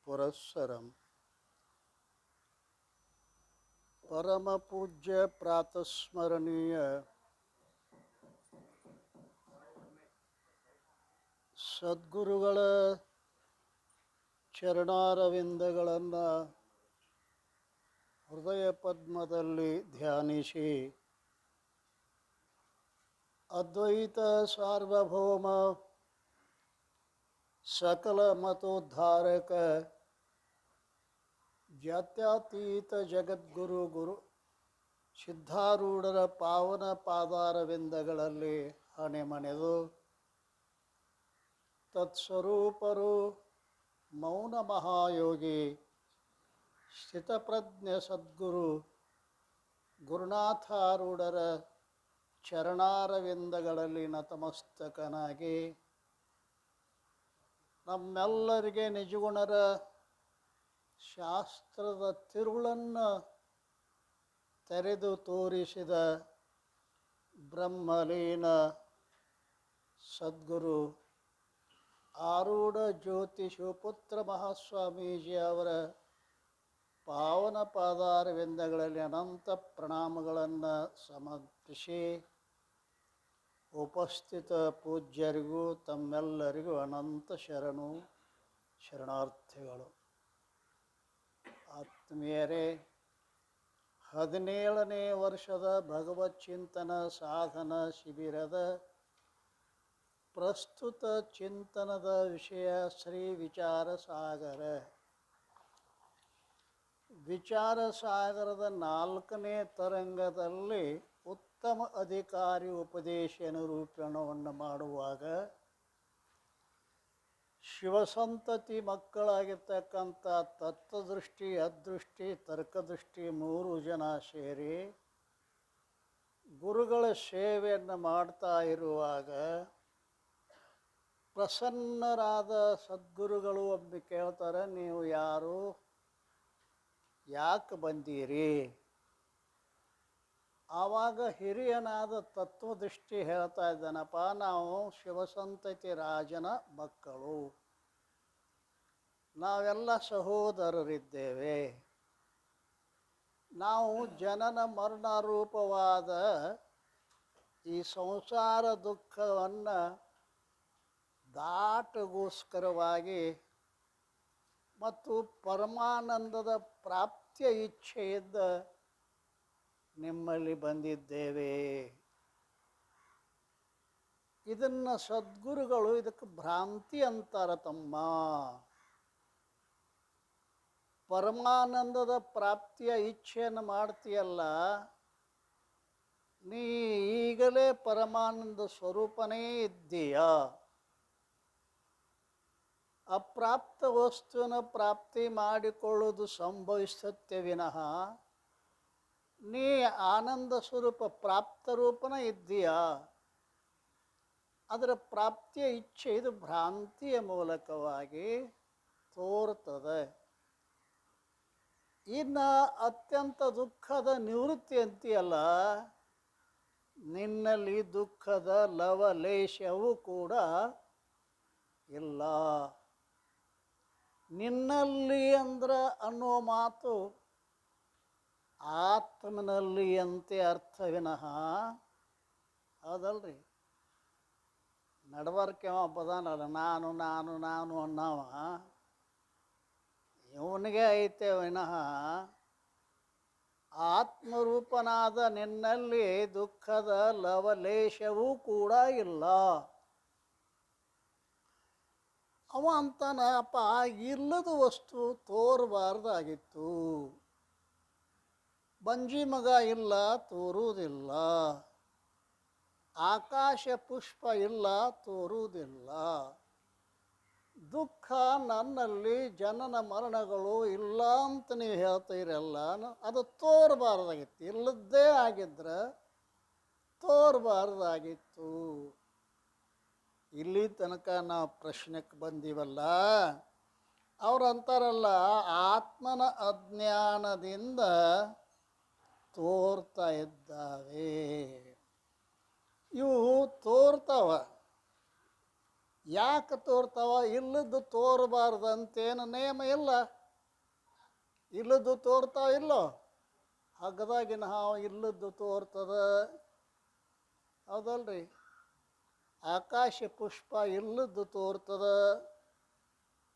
ಪುರಸ್ಸರಂ ಪರಮ ಪೂಜ್ಯ ಪ್ರಾತಸ್ಮರಣೀಯ ಸದ್ಗುರುಗಳ ಚರಣಾರವಿಂದಗಳನ್ನು ಹೃದಯ ಪದ್ಮದಲ್ಲಿ ಧ್ಯಾನಿಸಿ ಅದ್ವೈತ ಸಾರ್ವಭೌಮ ಸಕಲ ಮತೋದ್ಧಾರಕ ಜಾತ್ಯತೀತ ಜಗದ್ಗುರು ಗುರು ಸಿದ್ಧಾರೂಢರ ಪಾವನ ಪಾದಾರವಿಂದಗಳಲ್ಲಿ ಹಣೆಮಣೆದು ತತ್ಸ್ವರೂಪರು ಮೌನ ಮಹಾಯೋಗಿ ಸ್ಥಿತಪ್ರಜ್ಞ ಸದ್ಗುರು ಗುರುನಾಥಾರೂಢರ ಚರಣಾರವಿಂದಗಳಲ್ಲಿ ನತಮಸ್ತಕನಾಗಿ ನಮ್ಮೆಲ್ಲರಿಗೆ ನಿಜಗುಣರ ಶಾಸ್ತ್ರದ ತಿರುಳನ್ನು ತೆರೆದು ತೋರಿಸಿದ ಬ್ರಹ್ಮಲೀನ ಸದ್ಗುರು ಆರೂಢ ಜ್ಯೋತಿ ಶಿವಪುತ್ರ ಮಹಾಸ್ವಾಮೀಜಿ ಅವರ ಪಾವನ ಪಾದಾರವಿಂದಗಳಲ್ಲಿ ಅನಂತ ಪ್ರಣಾಮಗಳನ್ನು ಸಮರ್ಪಿಸಿ ಉಪಸ್ಥಿತ ಪೂಜ್ಯರಿಗೂ ತಮ್ಮೆಲ್ಲರಿಗೂ ಅನಂತ ಶರಣಾರ್ಥಿಗಳು. ಆತ್ಮೀಯರೇ, 17ನೇ ವರ್ಷದ ಭಗವತ್ ಚಿಂತನ ಸಾಧನ ಶಿಬಿರದ ಪ್ರಸ್ತುತ ಚಿಂತನದ ವಿಷಯ ಶ್ರೀ ವಿಚಾರಸಾಗರ. ವಿಚಾರಸಾಗರದ 4ನೇ ತರಂಗದಲ್ಲಿ ಉತ್ತಮ ಅಧಿಕಾರಿ ಉಪದೇಶ ನಿರೂಪಣವನ್ನು ಮಾಡುವಾಗ ಶಿವಸಂತತಿ ಮಕ್ಕಳಾಗಿರ್ತಕ್ಕಂಥ ತತ್ವದೃಷ್ಟಿ, ಅದೃಷ್ಟಿ, ತರ್ಕದೃಷ್ಟಿ 3 ಜನ ಸೇರಿ ಗುರುಗಳ ಸೇವೆಯನ್ನು ಮಾಡ್ತಾ ಇರುವಾಗ ಪ್ರಸನ್ನರಾದ ಸದ್ಗುರುಗಳು ಒಮ್ಮೆ ಕೇಳ್ತಾರೆ, ನೀವು ಯಾರು, ಯಾಕೆ ಬಂದೀರಿ? ಆವಾಗ ಹಿರಿಯನಾದ ತತ್ವದೃಷ್ಟಿ ಹೇಳ್ತಾ ಇದ್ದಾನಪ್ಪ, ನಾವು ಶಿವಸಂತತಿ ರಾಜನ ಮಕ್ಕಳು, ನಾವೆಲ್ಲ ಸಹೋದರರಿದ್ದೇವೆ. ನಾವು ಜನನ ಮರಣ ರೂಪವಾದ ಈ ಸಂಸಾರ ದುಃಖವನ್ನು ದಾಟಗೋಸ್ಕರವಾಗಿ ಮತ್ತು ಪರಮಾನಂದದ ಪ್ರಾಪ್ತಿಯ ಇಚ್ಛೆಯಿಂದ ನಿಮ್ಮಲ್ಲಿ ಬಂದಿದ್ದೇವೆ. ಇದನ್ನು ಸದ್ಗುರುಗಳು ಇದಕ್ಕೆ ಭ್ರಾಂತಿ ಅಂತಾರೆ. ತಮ್ಮ ಪರಮಾನಂದದ ಪ್ರಾಪ್ತಿಯ ಇಚ್ಛೆಯನ್ನು ಮಾಡ್ತೀಯಲ್ಲ, ನೀ ಈಗಲೇ ಪರಮಾನಂದ ಸ್ವರೂಪನೇ ಇದ್ದೀಯಾ. ಅಪ್ರಾಪ್ತ ವಸ್ತುವಿನ ಪ್ರಾಪ್ತಿ ಮಾಡಿಕೊಳ್ಳುವುದು ಸಂಭವಿಸುತ್ತೆ ವಿನಃ ನೀ ಆನಂದ ಸ್ವರೂಪ ಪ್ರಾಪ್ತ ರೂಪನ ಇದ್ದೀಯಾ. ಅದರ ಪ್ರಾಪ್ತಿಯ ಇಚ್ಛೆ ಇದು ಭ್ರಾಂತಿಯ ಮೂಲಕವಾಗಿ ತೋರ್ತದೆ. ಇನ್ನು ಅತ್ಯಂತ ದುಃಖದ ನಿವೃತ್ತಿ ಅಂತೀಯಲ್ಲ, ನಿನ್ನಲ್ಲಿ ದುಃಖದ ಲವಲೇಶವೂ ಕೂಡ ಇಲ್ಲ. ನಿನ್ನಲ್ಲಿ ಅಂದ್ರೆ ಅನ್ನೋ ಮಾತು ಆತ್ಮನಲ್ಲಿ ಅಂತೆ ಅರ್ಥ ವಿನಃ, ಹೌದಲ್ರಿ? ನಡವರ್ಕೆ ಬದಾನಲ್ಲ, ನಾನು ನಾನು ನಾನು ಅನ್ನವ ಇವನಿಗೆ ಐತೆ ವಿನಃ ಆತ್ಮರೂಪನಾದ ನಿನ್ನಲ್ಲಿ ದುಃಖದ ಲವಲೇಶವೂ ಕೂಡ ಇಲ್ಲ. ಅವ ಅಂತಾನ, ಅಪ್ಪ ಇಲ್ಲದ ವಸ್ತು ತೋರಬಾರ್ದಾಗಿತ್ತು. ಬಂಜಿ ಮಗ ಇಲ್ಲ, ತೋರುವುದಿಲ್ಲ. ಆಕಾಶ ಪುಷ್ಪ ಇಲ್ಲ, ತೋರುವುದಿಲ್ಲ. ದುಃಖ ನನ್ನಲ್ಲಿ ಜನನ ಮರಣಗಳು ಇಲ್ಲ ಅಂತ ನೀವು ಹೇಳ್ತೀರಲ್ಲ, ಅದು ತೋರಬಾರ್ದಾಗಿತ್ತು. ಇಲ್ಲದ್ದೇ ಆಗಿದ್ರೆ ತೋರಬಾರ್ದಾಗಿತ್ತು. ಇಲ್ಲಿ ತನಕ ನಾವು ಪ್ರಶ್ನೆಗೆ ಬಂದೀವಲ್ಲ, ಅವ್ರಂತಾರಲ್ಲ, ಆತ್ಮನ ಅಜ್ಞಾನದಿಂದ ತೋರ್ತಾ ಇದ್ದಾವೆ. ಇವು ತೋರ್ತಾವ. ಯಾಕೆ ತೋರ್ತಾವ? ಇಲ್ಲದ್ದು ತೋರಬಾರ್ದಂತೇನು ನೇಮ ಇಲ್ಲ. ಇಲ್ಲದ್ದು ತೋರ್ತಾವ ಇಲ್ಲೋ? ಹಗ್ಗದಾಗಿನ ಹಾವು ಇಲ್ಲದ್ದು ತೋರ್ತದ, ಹೌದಲ್ರಿ? ಆಕಾಶ ಪುಷ್ಪ ಇಲ್ಲದ್ದು ತೋರ್ತದ.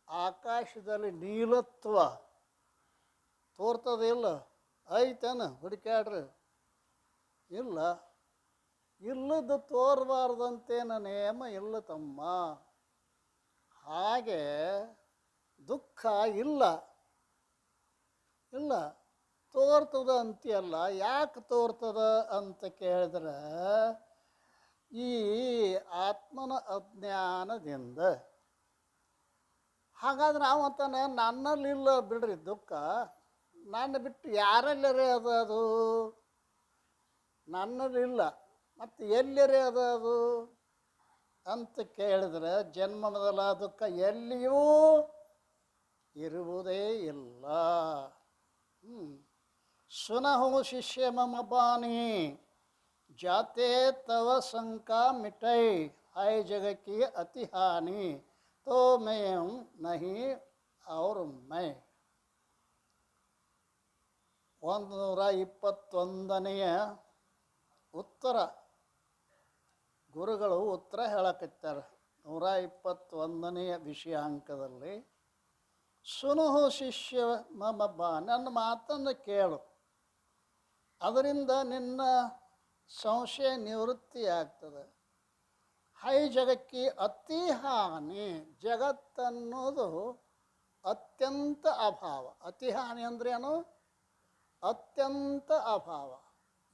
ಆಕಾಶದಲ್ಲಿ ನೀಲತ್ವ ತೋರ್ತದ ಇಲ್ಲ? ಐತೇನು? ಹುಡುಕ್ಯಾಡ್ರಿ. ಇಲ್ಲ. ಇಲ್ಲದ್ದು ತೋರಬಾರ್ದಂತೇನು ನೇಮ ಇಲ್ಲ ತಮ್ಮ. ಹಾಗೆ ದುಃಖ ಇಲ್ಲ ಇಲ್ಲ ತೋರ್ತದ ಅಂತೀಯಲ್ಲ, ಯಾಕೆ ತೋರ್ತದ ಅಂತ ಕೇಳಿದ್ರೆ ಈ ಆತ್ಮನ ಅಜ್ಞಾನದಿಂದ. ಹಾಗಾದ್ರೆ ಅವಂತಾನೆ ನನ್ನಲ್ಲಿಲ್ಲ ಬಿಡ್ರಿ ದುಃಖ, ನನ್ನ ಬಿಟ್ಟು ಯಾರಲ್ಲರೇ ಅದ ಅದು? ನನ್ನಲ್ಲಿಲ್ಲ, ಮತ್ತು ಎಲ್ಲರೇ ಅದ ಅದು ಅಂತ ಕೇಳಿದ್ರೆ ಜನ್ಮ ಮೊದಲ ದುಃಖ ಎಲ್ಲಿಯೂ ಇರುವುದೇ ಇಲ್ಲ. ಸುನಹು ಶಿಷ್ಯ ಮಮ ಬಾನಿ ಜಾತೆ ತವ ಶಂಕಾ ಮಿಟೈ ಆಯ್ ಜಗಕ್ಕೆ ಅತಿ ಹಾನಿ ತೋ ಮೇ ನಹಿ ಅವ್ರ ಮೈ. 121ನೆಯ ಉತ್ತರ. ಗುರುಗಳು ಉತ್ತರ ಹೇಳಕತ್ತಾರೆ 121ನೆಯ ವಿಷಯಾಂಕದಲ್ಲಿ. ಸುನುಹು ಶಿಷ್ಯ ಮಮ ಬಾ, ನನ್ನ ಮಾತನ್ನು ಕೇಳು, ಅದರಿಂದ ನಿನ್ನ ಸಂಶಯ ನಿವೃತ್ತಿ ಆಗ್ತದೆ. ಹೈ ಜಗಕ್ಕೆ ಅತಿ ಹಾನಿ, ಜಗತ್ತನ್ನೋದು ಅತ್ಯಂತ ಅಭಾವ. ಅತಿ ಹಾನಿ ಅಂದ್ರೇನು? ಅತ್ಯಂತ ಅಭಾವ,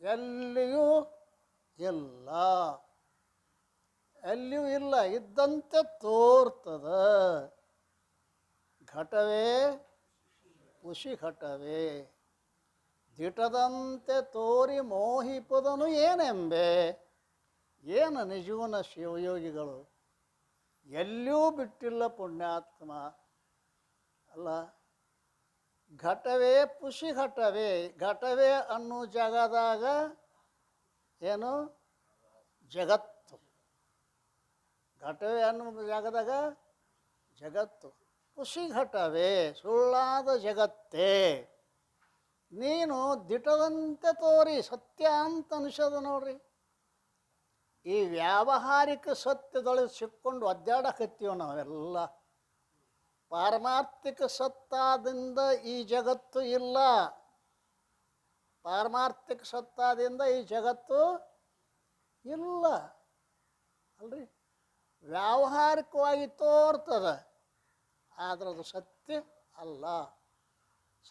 ಎಲ್ಲಿಯೂ ಇಲ್ಲ, ಎಲ್ಲಿಯೂ ಇಲ್ಲ, ಇದ್ದಂತೆ ತೋರ್ತದ. ಘಟವೇ ಖುಷಿ ಘಟವೇ, ದಿಟದಂತೆ ತೋರಿ ಮೋಹಿಪದನು ಏನೆಂಬೆ. ಏನು ನಿಜವನ ಶಿವಯೋಗಿಗಳು ಎಲ್ಲಿಯೂ ಬಿಟ್ಟಿಲ್ಲ ಪುಣ್ಯಾತ್ಮ ಅಲ್ಲ. ಘಟವೇ ಖುಷಿ ಘಟವೇ, ಘಟವೇ ಅನ್ನೋ ಜಾಗದಾಗ ಏನು ಜಗತ್ತು, ಘಟವೇ ಅನ್ನೋ ಜಾಗದಾಗ ಜಗತ್ತು. ಖುಷಿ ಘಟವೇ ಸುಳ್ಳಾದ ಜಗತ್ತೇ, ನೀನು ದಿಟದಂತೆ ತೋರಿ ಸತ್ಯ ಅಂತ ಅನಿಸೋದ ನೋಡ್ರಿ. ಈ ವ್ಯಾವಹಾರಿಕ ಸತ್ಯದೊಳಗೆ ಸಿಕ್ಕೊಂಡು ಒದ್ದಾಡಕತ್ತೀವಿ ನಾವೆಲ್ಲ. ಪಾರಮಾರ್ಥಿಕ ಸತ್ತಾದಿಂದ ಈ ಜಗತ್ತು ಇಲ್ಲ, ಪಾರಮಾರ್ಥಿಕ ಸತ್ತಾದಿಂದ ಈ ಜಗತ್ತು ಇಲ್ಲ ಅಲ್ರಿ. ವ್ಯಾವಹಾರಿಕವಾಗಿ ತೋರ್ತದ, ಆದ್ರೆ ಅದು ಸತ್ಯ ಅಲ್ಲ.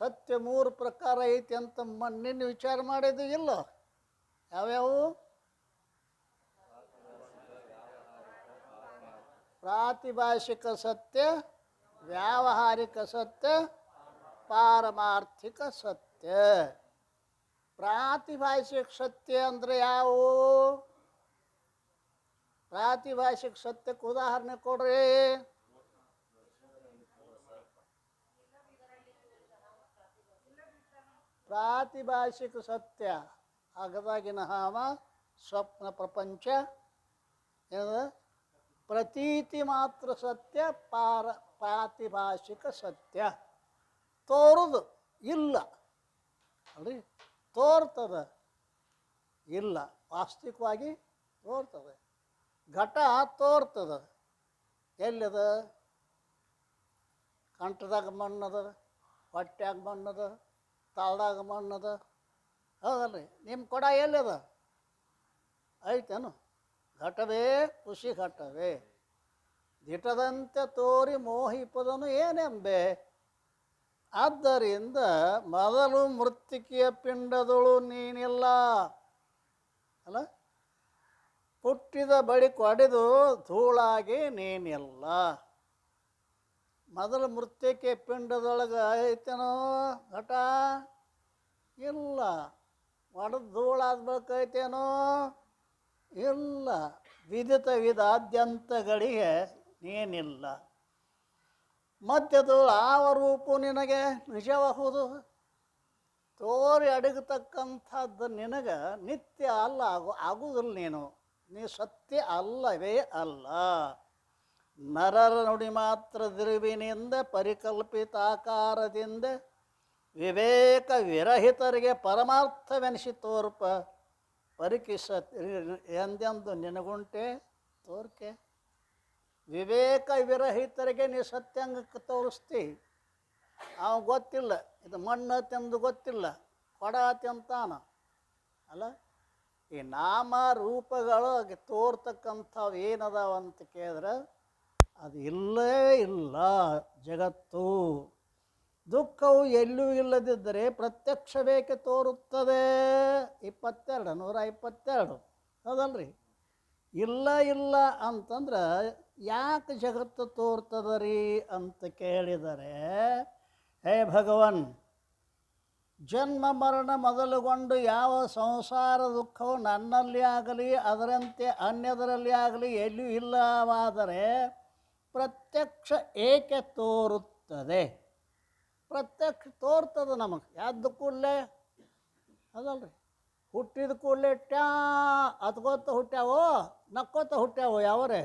ಸತ್ಯ 3 ಪ್ರಕಾರ ಐತಿ ಅಂತ ನಿನ್ನೆ ವಿಚಾರ ಮಾಡಿದ್ದು ಇಲ್ಲ? ಯಾವ್ಯಾವು? ಪ್ರಾತಿಭಾಷಿಕ ಸತ್ಯ, ವ್ಯಾವಹಾರಿಕ ಸತ್ಯ, ಪಾರಮಾರ್ಥಿಕ ಸತ್ಯ. ಪ್ರಾತಿಭಾಷಿಕ ಸತ್ಯ ಅಂದರೆ ಯಾವುವು? ಪ್ರಾತಿಭಾಷಿಕ ಸತ್ಯಕ್ಕೆ ಉದಾಹರಣೆ ಕೊಡ್ರಿ. ಪ್ರಾತಿಭಾಷಿಕ ಸತ್ಯ ಅಗದಾಗಿನ ಹಾವ, ಸ್ವಪ್ನ ಪ್ರಪಂಚ, ಏನು ಪ್ರತೀತಿ ಮಾತ್ರ ಸತ್ಯ. ಪ್ರಾತಿಭಾಷಿಕ ಸತ್ಯ ತೋರುದು ಇಲ್ಲ ಅಲ್ರಿ, ತೋರ್ತದ ಇಲ್ಲ, ವಾಸ್ತವಿಕವಾಗಿ ತೋರ್ತದೆ. ಘಟ ತೋರ್ತದ, ಎಲ್ಲಿದ? ಕಂಠದಾಗ ಮಣ್ಣದ, ಹೊಟ್ಯಾಗ ಮಣ್ಣದ, ತಾಳ್ದಾಗ ಮಣ್ಣದ, ಹೌದಲ್ರಿ? ನಿಮ್ಮ ಕೊಡ ಎಲ್ಲಿದ? ಐತೇನು? ಘಟವೇ ಖುಷಿ ಘಟವೇ, ದಿಟದಂತೆ ತೋರಿ ಮೋಹಿಪದನು ಏನೆಂಬೆ. ಆದ್ದರಿಂದ ಮೊದಲು ಮೃತ್ತಿಕೆಯ ಪಿಂಡದಳು ನೀನಿಲ್ಲ ಅಲ್ಲ, ಹುಟ್ಟಿದ ಬಳಿ ಕೊಡೆದು ಧೂಳಾಗಿ ನೀನಿಲ್ಲ. ಮೊದಲು ಮೃತ್ತಿಕೆ ಪಿಂಡದೊಳಗೆ ಐತೇನೋ ಘಟ? ಇಲ್ಲ. ಒಡೆದು ಧೂಳಾದ ಬಳಿಕ ಐತೇನೋ? ಇಲ್ಲ. ವಿದಿತ ವಿಧಾದ್ಯಂತಗಳಿಗೆ ನೀನಿಲ್ಲ. ಮಧ್ಯದೊಳು ಆವ ರೂಪು ನಿನಗೆ ನಿಜಬಹುದು. ತೋರಿ ಅಡಗತಕ್ಕಂಥದ್ದು ನಿನಗೆ ನಿತ್ಯ ಅಲ್ಲ, ಆಗುವುದಿಲ್ಲ. ನೀನು ಸತ್ಯ ಅಲ್ಲವೇ ಅಲ್ಲ. ನರರ ನುಡಿ ಮಾತ್ರ ದಿರುವಿನಿಂದ ಪರಿಕಲ್ಪಿತಾಕಾರದಿಂದ ವಿವೇಕ ವಿರಹಿತರಿಗೆ ಪರಮಾರ್ಥವೆನಿಸಿ ತೋರ್ಪ ಪರಿಕಿಸ ಎಂದೆಂದು ನಿನಗುಂಟೆ ತೋರ್ಕೆ. ವಿವೇಕ ವಿರಹಿತರಿಗೆ ನೀ ಸತ್ಯಂಗಕ್ಕೆ ತೋರಿಸ್ತಿ. ಅವ ಗೊತ್ತಿಲ್ಲ, ಇದು ಮಣ್ಣು ತೆಂದು ಗೊತ್ತಿಲ್ಲ, ಕೊಡ ತೆಂತಾನ ಅಲ್ಲ. ಈ ನಾಮ ರೂಪಗಳು ತೋರ್ತಕ್ಕಂಥವು ಏನದಾವ ಅಂತ ಕೇಳಿದ್ರೆ ಅದು ಇಲ್ಲೇ ಇಲ್ಲ ಜಗತ್ತು. ದುಃಖವು ಎಲ್ಲೂ ಇಲ್ಲದಿದ್ದರೆ ಪ್ರತ್ಯಕ್ಷ ಬೇಕೆ ತೋರುತ್ತದೆ. 22 122 ಹೌದಲ್ರಿ. ಇಲ್ಲ ಇಲ್ಲ ಅಂತಂದ್ರೆ ಯಾಕೆ ಜಗತ್ತು ತೋರ್ತದ ರೀ ಅಂತ ಕೇಳಿದರೆ, ಹೇ ಭಗವನ್, ಜನ್ಮ ಮರಣ ಮೊದಲುಗೊಂಡು ಯಾವ ಸಂಸಾರ ದುಃಖವು ನನ್ನಲ್ಲಿ ಆಗಲಿ ಅದರಂತೆ ಅನ್ಯದರಲ್ಲಿ ಆಗಲಿ ಎಲ್ಲೂ ಇಲ್ಲವಾದರೆ ಪ್ರತ್ಯಕ್ಷ ಏಕೆ ತೋರುತ್ತದೆ? ಪ್ರತ್ಯಕ್ಷ ತೋರ್ತದೆ ನಮಗೆ. ಯಾವ್ದು ಕೂಡಲೇ ಅದಲ್ರಿ. ಹುಟ್ಟಿದ ಕೂಡಲೇ ಟ್ಯಾ ಅತ್ಕೋತ ಹುಟ್ಟ್ಯಾವೋ ನಕ್ಕೋತ ಹುಟ್ಟ್ಯಾವೋ ಯಾವರೇ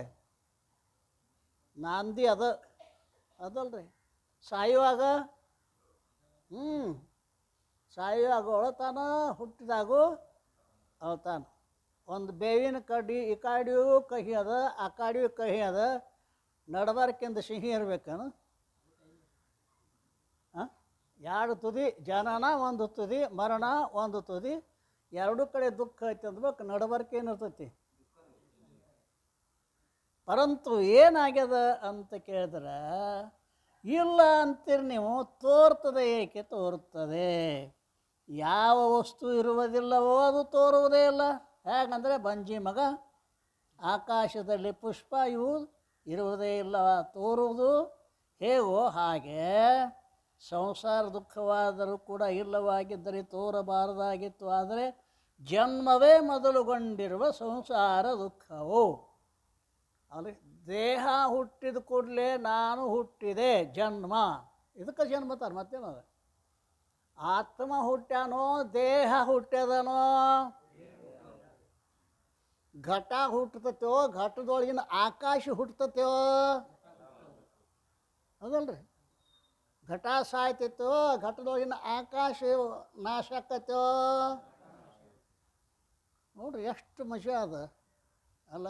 ನಾಂದಿ ಅದಲ್ರಿ. ಸಾಯುವಾಗ ಸಾಯುವಾಗ ಅಳತಾನ, ಹುಟ್ಟಿದಾಗೂ ಅಳತಾನ. ಒಂದು ಬೇವಿನ ಕಡ್ಡಿ ಈ ಕಾಡಿಯೂ ಕಹಿ ಅದ, ಆ ಕಾಡಿಯೂ ಕಹಿ ಅದ, ನಡಬಾರ್ಕಿಂದ ಸಿಹಿ ಇರ್ಬೇಕೇನು? ಎರಡು ತುದಿ, ಜನನ ಒಂದು ತುದಿ, ಮರಣ ಒಂದು ತುದಿ, ಎರಡೂ ಕಡೆ ದುಃಖ ಐತಿ ಅಂದ್ಬೇಕು. ನಡಬಾರ್ಕೆ ಏನಿರ್ತೈತಿ? ಪರಂತು ಏನಾಗ್ಯದ ಅಂತ ಕೇಳಿದ್ರೆ ಇಲ್ಲ ಅಂತೀರಿ ನೀವು. ತೋರ್ತದೆ ಏಕೆ ತೋರುತ್ತದೆ? ಯಾವ ವಸ್ತು ಇರುವುದಿಲ್ಲವೋ ಅದು ತೋರುವುದೇ ಇಲ್ಲ. ಹೇಗಂದರೆ ಬಂಜಿ ಮಗ, ಆಕಾಶದಲ್ಲಿ ಪುಷ್ಪ ಇವು ಇರುವುದೇ ಇಲ್ಲ, ತೋರುವುದು ಹೇಗೋ ಹಾಗೆ ಸಂಸಾರ ದುಃಖವಾದರೂ ಕೂಡ ಇಲ್ಲವಾಗಿದ್ದರೆ ತೋರಬಾರದಾಗಿತ್ತು. ಆದರೆ ಜನ್ಮವೇ ಮೊದಲುಗೊಂಡಿರುವ ಸಂಸಾರ ದುಃಖವು ಅಲ್ಲಿ ದೇಹ ಹುಟ್ಟಿದ ಕೂಡಲೇ ನಾನು ಹುಟ್ಟಿದೆ ಜನ್ಮ, ಇದಕ್ಕೆ ಜನ್ಮ ತಾರೆ. ಮತ್ತೇನದ? ಆತ್ಮ ಹುಟ್ಟ್ಯಾನೋ ದೇಹ ಹುಟ್ಟ್ಯದನೋ? ಘಟ ಹುಟ್ಟತೋ, ಘಟದೊಳಗಿನ ಆಕಾಶ ಹುಟ್ಟತೋ ಹೌದಲ್ರಿ. ಘಟ ಸಾಯ್ತೈತೋ, ಘಟದೊಳಗಿನ ಆಕಾಶ ನಾಶ ಆಕತ್ತೋ. ನೋಡ್ರಿ ಎಷ್ಟು ಮಜಾ ಅದ ಅಲ್ಲ.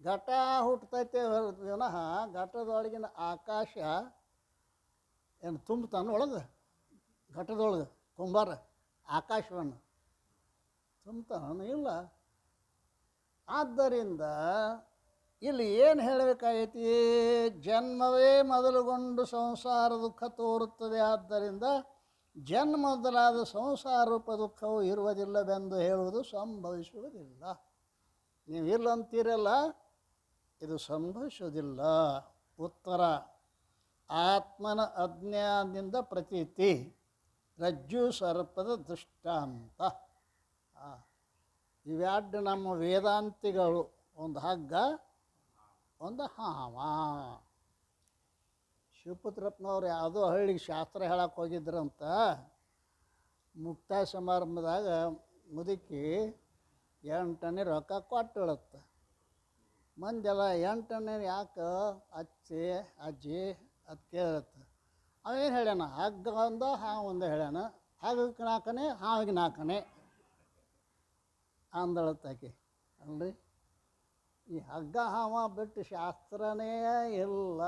ಘಟ ಹುಟ್ಟತೈತೆ ವಿನಃ ಘಟದೊಳಗಿನ ಆಕಾಶ ಏನು ತುಂಬತಾನ ಒಳಗೆ? ಘಟದೊಳಗೆ ಕುಂಬಾರ ಆಕಾಶವನ್ನು ತುಂಬತಾನ ಇಲ್ಲ. ಆದ್ದರಿಂದ ಇಲ್ಲಿ ಏನು ಹೇಳಬೇಕಾಗೈತಿ? ಜನ್ಮವೇ ಮೊದಲುಗೊಂಡು ಸಂಸಾರ ದುಃಖ ತೋರುತ್ತದೆ. ಆದ್ದರಿಂದ ಜನ್ಮ ಮೊದಲಾದ ಸಂಸಾರ ರೂಪ ದುಃಖವು ಇರುವುದಿಲ್ಲವೆಂದು ಹೇಳುವುದು ಸಂಭವಿಸುವುದಿಲ್ಲ. ನೀವು ಇಲ್ಲ ಅಂತೀರಲ್ಲ, ಇದು ಸಂಭವಿಸುವುದಿಲ್ಲ. ಉತ್ತರ: ಆತ್ಮನ ಅಜ್ಞಾನದಿಂದ ಪ್ರತೀತಿ, ರಜ್ಜು ಸರ್ಪದ ದೃಷ್ಟಾಂತ. ಇವ್ಯಾಡು ನಮ್ಮ ವೇದಾಂತಿಗಳು, ಒಂದು ಹಗ್ಗ ಒಂದು ಹಾವ. ಶಿವಪುತ್ರಪ್ಪನವ್ರು ಯಾವುದೋ ಹಳ್ಳಿಗೆ ಶಾಸ್ತ್ರ ಹೇಳಕ್ಕೆ ಹೋಗಿದ್ರಂತ. ಮುಕ್ತಾಯ ಸಮಾರಂಭದಾಗ ಮುದುಕಿ 8 ಆನೆ ರೊಕ್ಕ ಕೊಟ್ಟು ಹೇಳುತ್ತೆ. ಮಂದೆಲ್ಲ 8 ಆನೆ ಯಾಕೆ ಅಚ್ಚಿ ಅಜ್ಜಿ ಅದು ಕೇಳತ್ತೆ. ಅವೇನು ಹೇಳ್ಯಾನ? ಹಗ್ಗ ಒಂದು ಹಾವು ಒಂದು ಹೇಳ್ಯಾನ. ಹಗ್ಗಕ್ಕೆ 4 ಆನೆ, ಹಾವಿಗೆ 4 ಆನೆ ಅಂದಳತ್ತಾಕಿ ಅಲ್ರಿ. ಈ ಹಗ್ಗ ಹಾವ ಬಿಟ್ಟು ಶಾಸ್ತ್ರನೇ ಇಲ್ಲ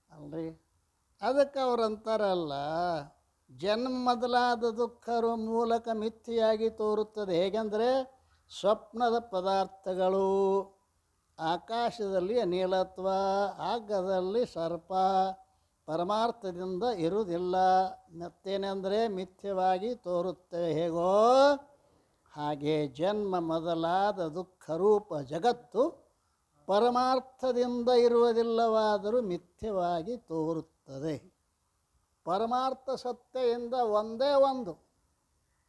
ಅಲ್ರಿ. ಅದಕ್ಕೆ ಅವ್ರು ಅಂತಾರಲ್ಲ, ಜನ್ಮ ಮೊದಲಾದ ದುಃಖರು ಮೂಲಕ ಮಿಥ್ಯೆಯಾಗಿ ತೋರುತ್ತದೆ. ಹೇಗೆಂದರೆ ಸ್ವಪ್ನದ ಪದಾರ್ಥಗಳು, ಆಕಾಶದಲ್ಲಿ ಅನಿಲತ್ವ, ಹಗ್ಗದಲ್ಲಿ ಸರ್ಪ ಪರಮಾರ್ಥದಿಂದ ಇರುವುದಿಲ್ಲ. ಮತ್ತೇನೆಂದರೆ ಮಿಥ್ಯವಾಗಿ ತೋರುತ್ತವೆ. ಹೇಗೋ ಹಾಗೆ ಜನ್ಮ ಮೊದಲಾದ ದುಃಖರೂಪ ಜಗತ್ತು ಪರಮಾರ್ಥದಿಂದ ಇರುವುದಿಲ್ಲವಾದರೂ ಮಿಥ್ಯವಾಗಿ ತೋರುತ್ತದೆ. ಪರಮಾರ್ಥ ಸತ್ಯದಿಂದ ಒಂದೇ ಒಂದು,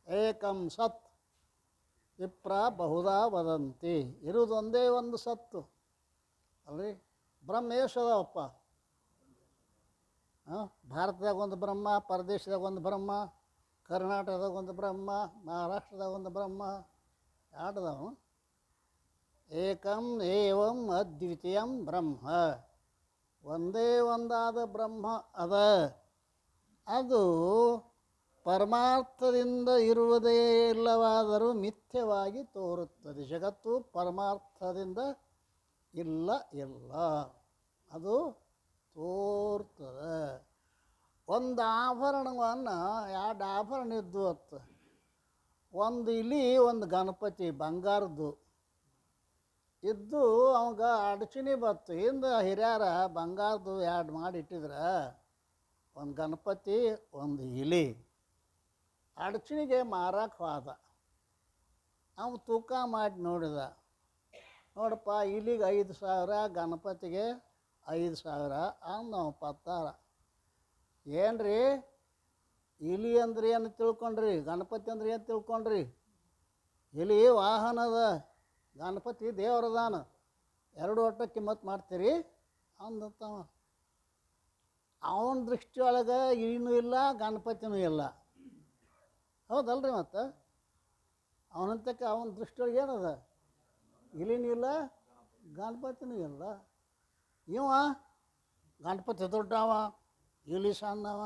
ಏಕಂ ಸತ್ ವಿಪ್ರ ಬಹುಧಾ ವದಂತಿ. ಇರುವುದು ಒಂದೇ ಒಂದು ಸತ್ತು ಅಲ್ರಿ. ಬ್ರಹ್ಮ ಎಷ್ಟದವಪ್ಪ? ಭಾರತದಾಗ ಒಂದು ಬ್ರಹ್ಮ, ಪರದೇಶದಾಗ ಒಂದು ಬ್ರಹ್ಮ, ಕರ್ನಾಟಕದಾಗ ಒಂದು ಬ್ರಹ್ಮ, ಮಹಾರಾಷ್ಟ್ರದಾಗ ಒಂದು ಬ್ರಹ್ಮ. ಎರಡದವ ಏಕಂ ಏವಂ ಅದ್ವಿತೀಯಂ ಬ್ರಹ್ಮ, ಒಂದೇ ಒಂದಾದ ಬ್ರಹ್ಮ ಅದ. ಅದು ಪರಮಾರ್ಥದಿಂದ ಇರುವುದೇ ಇಲ್ಲವಾದರೂ ಮಿಥ್ಯವಾಗಿ ತೋರುತ್ತದೆ. ಜಗತ್ತು ಪರಮಾರ್ಥದಿಂದ ಇಲ್ಲ ಅದು ತೋರ್ತದೆ. ಒಂದು ಆಭರಣವನ್ನು ಎರಡು ಆಭರಣ ಇದ್ದು ಅತ್ತು. ಒಂದು ಇಲಿ ಒಂದು ಗಣಪತಿ ಬಂಗಾರದ್ದು ಇದ್ದು ಅವಾಗ ಅಡಚಣೆ ಬತ್ತು. ಹಿಂದೆ ಹಿರಿಯರ ಬಂಗಾರದ್ದು ಎರಡು ಮಾಡಿಟ್ಟಿದ್ರೆ ಒಂದು ಗಣಪತಿ ಒಂದು ಇಲಿ ಅಡಚಣೆಗೆ ಮಾರಕ್ಕೆ ಹೋದ. ಅವನು ತೂಕ ಮಾಡಿ ನೋಡಿದ. ನೋಡಪ್ಪ, ಇಲಿಗೆ 5,000, ಗಣಪತಿಗೆ 5,000 ಅಂದು ನಾವು ಪತ್ತಾರ. ಏನ್ರಿ ಇಲಿ ಅಂದ್ರೆ ಏನು ತಿಳ್ಕೊಂಡ್ರಿ, ಗಣಪತಿ ಅಂದ್ರೆ ಏನು ತಿಳ್ಕೊಂಡ್ರಿ? ಇಲಿ ವಾಹನದ, ಗಣಪತಿ ದೇವರದಾನ, ಎರಡು ಒಟ್ಟು ಕಿಮ್ಮತ್ತು ಮಾಡ್ತೀರಿ ಅಂದತ್ತವ. ಅವನ ದೃಷ್ಟಿಯೊಳಗೆ ಇಲಿನೂ ಇಲ್ಲ, ಗಣಪತಿನೂ ಇಲ್ಲ. ಹೌದಲ್ರಿ? ಮತ್ತು ಅವನಂತಕ್ಕೆ ಅವನ ದೃಷ್ಟಿಯೊಳಗೆ ಏನದ? ಇಲಿನೂ ಇಲ್ಲ, ಗಣಪತಿನೂ ಇಲ್ಲ. ಇವ ಗಣಪತಿ ದೊಡ್ಡವ, ಇಲಿ ಸಣ್ಣವ.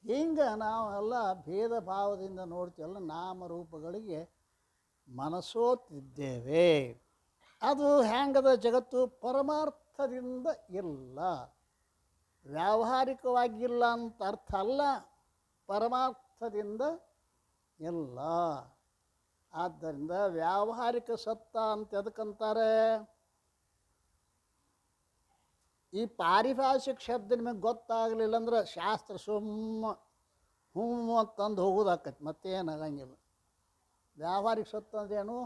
ಹಿಂಗೆ ನಾವೆಲ್ಲ ಭೇದ ಭಾವದಿಂದ ನೋಡ್ತೀವಲ್ಲ, ನಾಮರೂಪಗಳಿಗೆ ಮನಸೋತಿದ್ದೇವೆ. ಅದು ಹೆಂಗದ? ಜಗತ್ತು ಪರಮಾರ್ಥದಿಂದ ಇಲ್ಲ, ವ್ಯಾವಹಾರಿಕವಾಗಿಲ್ಲ ಅಂತ ಅರ್ಥ ಅಲ್ಲ, ಪರಮಾರ್ಥದಿಂದ ಇಲ್ಲ. ಆದ್ದರಿಂದ ವ್ಯಾವಹಾರಿಕ ಸತ್ತ ಅಂತ ಎದಕ್ಕಂತಾರೆ? ಈ ಪಾರಿಭಾಷಿಕ ಶಬ್ದ ನಿಮಗೆ ಗೊತ್ತಾಗಲಿಲ್ಲ ಅಂದ್ರೆ ಶಾಸ್ತ್ರ ಸುಮ್ಮ ಹ್ಞೂ ಅಂತಂದು ಹೋಗೋದಾಕೈತಿ, ಮತ್ತೇನಾಗಂಗಿಲ್ಲ. ವ್ಯಾವಹಾರಿಕ ಸತ್ತ ಅಂದ್ರೇನು?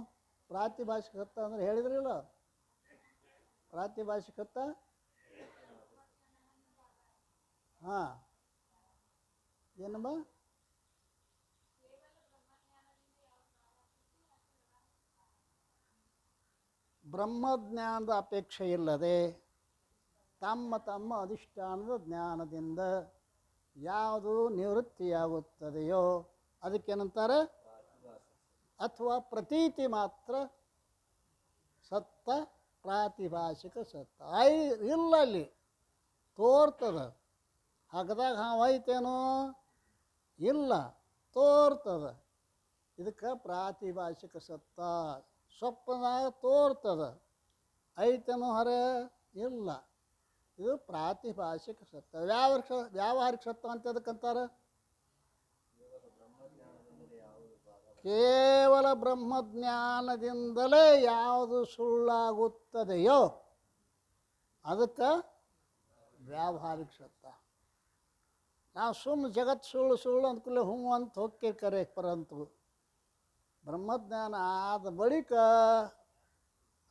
ಪ್ರಾತಿಭಾಷಿಕ ಸತ್ತ ಅಂದ್ರೆ ಹೇಳಿದ್ರಿಲ್ಲ. ಪ್ರಾತಿಭಾಷಿಕ ಸತ್ತ ಹಾಂ ಏನಮ್ಮ? ಬ್ರಹ್ಮಜ್ಞಾನದ ಅಪೇಕ್ಷೆ ಇಲ್ಲದೆ ತಮ್ಮ ತಮ್ಮ ಅಧಿಷ್ಠಾನದ ಜ್ಞಾನದಿಂದ ಯಾವುದು ನಿವೃತ್ತಿಯಾಗುತ್ತದೆಯೋ ಅದಕ್ಕೇನಂತಾರೆ? ಅಥವಾ ಪ್ರತೀತಿ ಮಾತ್ರ ಸತ್ತ, ಪ್ರಾತಿಭಾಷಿಕ ಸತ್ತ. ಇಲ್ಲ, ಅಲ್ಲಿ ತೋರ್ತದ. ಹಗದಾಗ ಹಾವೈತೇನೋ? ಇಲ್ಲ, ತೋರ್ತದ. ಇದಕ್ಕೆ ಪ್ರಾತಿಭಾಷಿಕ ಸತ್ತ. ಸ್ವಪ್ನದಾಗ ತೋರ್ತದ, ಐತೇನೋ ಹೊರೆ? ಇಲ್ಲ, ಇದು ಪ್ರಾತಿಭಾಷಿಕ ಸತ್ತ. ವ್ಯಾವಹಾರಿಕ ಸತ್ತ ಅಂತ ಎದಕ್ಕಂತಾರೆ? ಕೇವಲ ಬ್ರಹ್ಮಜ್ಞಾನದಿಂದಲೇ ಯಾವುದು ಸುಳ್ಳಾಗುತ್ತದೆಯೋ ಅದಕ್ಕೆ ವ್ಯಾವಹಾರಿಕ ಸತ್ತ. ನಾವು ಸುಮ್ಮನೆ ಜಗತ್ತು ಸುಳ್ಳು ಅಂದ್ಕೂಲೆ ಹ್ಞೂ ಅಂತ ಹೋಗ್ತೀವಿ. ಕರೆ ಪರಂತು ಬ್ರಹ್ಮಜ್ಞಾನ ಆದ ಬಳಿಕ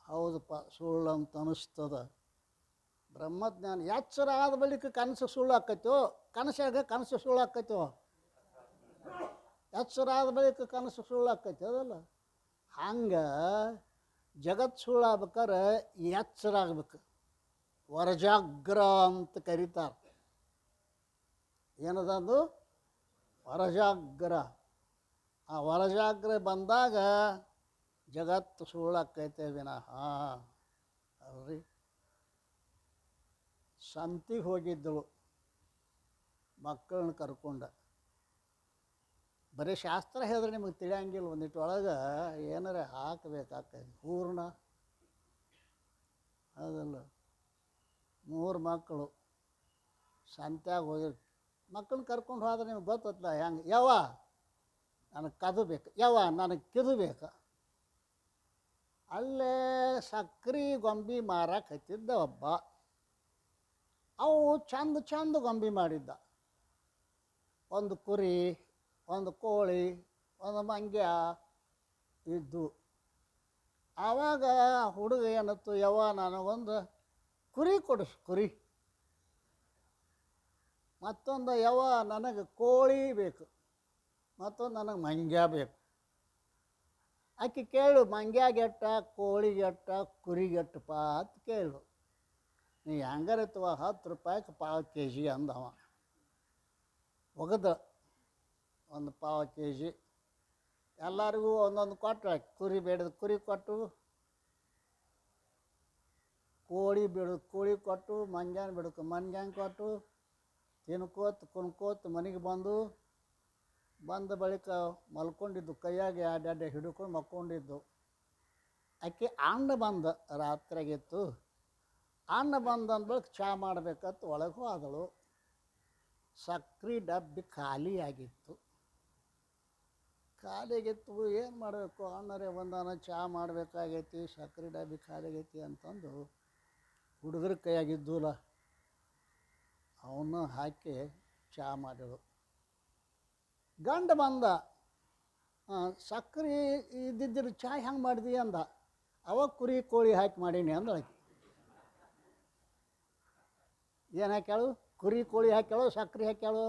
ಹೌದಪ್ಪ ಸುಳ್ಳು ಅಂತ ಅನ್ನಿಸ್ತದ. ಬ್ರಹ್ಮಜ್ಞಾನ ಎಚ್ಚರ ಆದ ಬಳಿಕ ಕನಸು ಸುಳ್ಳು ಆಕೈತೋ? ಕನಸು ಸುಳ್ಳು ಆಕೈತೋ? ಎಚ್ಚರ ಆದ ಬಳಿಕ ಕನಸು ಸುಳ್ಳು ಆಕೈತಿ, ಅದಲ್ಲ? ಹಂಗೆ ಜಗತ್ತು ಸುಳ್ಳು ಆಗ್ಬೇಕಾರೆ ಎಚ್ಚರ ಆಗ್ಬೇಕು. ವರಜಾಗ್ರ ಅಂತ ಕರೀತಾರೆ. ಏನದಂದು? ವರಜಾಗ್ರ. ಆ ವರಜಾಗ್ರ ಬಂದಾಗ ಜಗತ್ತು ಸುಳ್ಳಾಕೈತೆ ವಿನಃ. ಅವ್ರಿ ಸಂತಿಗೆ ಹೋಗಿದ್ದಳು ಮಕ್ಕಳನ್ನ ಕರ್ಕೊಂಡ. ಬರೀ ಶಾಸ್ತ್ರ ಹೇಳಿದ್ರೆ ನಿಮಗೆ ತಿಳಿಯಂಗಿಲ್ಲ. ಒಂದಿಟ್ಟು ಒಳಗೆ ಏನಾರ ಹಾಕಬೇಕಾಗ್ತದೆ ಹೂರ್ಣ, ಅದಲ್ಲ. 3 ಮಕ್ಕಳು ಸಂತ್ಯಾಗ ಹೋಗಿರ್. ಮಕ್ಕಳನ್ನ ಕರ್ಕೊಂಡು ಹೋದ್ರೆ ನಿಮ್ಗೆ ಗೊತ್ತಲ್ಲ ಹೆಂಗೆ. ಯವ್ವ ನನಗೆ ಕದು ಬೇಕು, ಯವ್ವ ನನಗೆ ಕಿದು ಬೇಕು. ಅಲ್ಲೇ ಸಕ್ರೆ ಗೊಂಬೆ ಮಾರಕ್ಕೆ ಹತ್ತಿದ್ದ ಒಬ್ಬ. ಅವು ಚಂದ ಗೊಂಬೆ ಮಾಡಿದ್ದ. ಒಂದು ಕುರಿ, ಒಂದು ಕೋಳಿ, ಒಂದು ಮಂಗ್ಯ ಇದ್ದು. ಆವಾಗ ಹುಡುಗ ಏನತ್ತು, ಯವ್ವ ನನಗೊಂದು ಕುರಿ ಕೊಡಿಸು, ಕುರಿ. ಮತ್ತೊಂದು ಯವ್ವ ನನಗೆ ಕೋಳಿ ಬೇಕು, ಮತ್ತೊಂದು ನನಗೆ ಮಂಗ್ಯ ಬೇಕು. ಆಕೆ ಕೇಳು, ಮಂಗ್ಯಾಗೆಟ್ಟ, ಕೋಳಿಗೆಟ್ಟ, ಕುರಿಗೆಟ್ಟಪ್ಪ ಅಂತ ಕೇಳು. ನೀ ಹೆಂಗಾರತ್ತವ 10 ರೂಪಾಯಿಗೆ ಪಾವು kg ಅಂದವ. ಒಗದ ಒಂದು ಪಾವು kg ಎಲ್ಲರಿಗೂ ಒಂದೊಂದು ಕೊಟ್ಟು, ಕುರಿ ಬೇಡದ ಕುರಿ ಕೊಟ್ಟು, ಕೋಳಿ ಕೊಟ್ಟು ಮಂಗ್ಯಾನ ಬಿಡಕ್ಕೆ ಮಂಗ್ಯಾನ ಕೊಟ್ಟು ತಿನ್ಕೋತ ಕುಣ್ಕೋತ ಮನೆಗೆ ಬಂದ ಬಳಿಕ ಮಲ್ಕೊಂಡಿದ್ದು ಕೈಯಾಗ ಎರಡು ಹಿಡ್ಕೊಂಡು ಮಲ್ಕೊಂಡಿದ್ದು. ಆಕೆ ಅಣ್ಣ ಬಂದ ರಾತ್ರಿಯಾಗಿತ್ತು. ಅಣ್ಣ ಬಂದ ಅಂದ್ಬಳಿಕ ಚಹಾ ಮಾಡಬೇಕಂತ ಒಳಗೆ ಹೋದಳು. ಸಕ್ರೆ ಡಬ್ಬಿ ಖಾಲಿಯಾಗಿತ್ತು. ಏನು ಮಾಡಬೇಕು, ಅಣ್ಣರೇ ಬಂದಾನ, ಚಹಾ ಮಾಡಬೇಕಾಗೈತಿ, ಸಕ್ರೆ ಡಬ್ಬಿ ಖಾಲಿ ಆಗೈತಿ ಅಂತಂದು ಹುಡುಗರ ಕೈಯಾಗಿದ್ದಲ್ಲ ಅವನ್ನ ಹಾಕಿ ಚಹಾ ಮಾಡಿಳು. ಗಂಡ ಬಂದ, ಸಕ್ರೆ ಇದ್ದಿದ್ದಿರು ಚಹಾ ಹೆಂಗೆ ಮಾಡಿದಿ ಅಂದ. ಅವಾಗ ಕುರಿ ಕೋಳಿ ಹಾಕಿ ಮಾಡೀನಿ ಅಂದಳಾಕಿ. ಏನು ಹಾಕ್ಯಾಳು? ಕುರಿ ಕೋಳಿ ಹಾಕ್ಯಾಳು, ಸಕ್ರೆ ಹಾಕ್ಯಾಳು.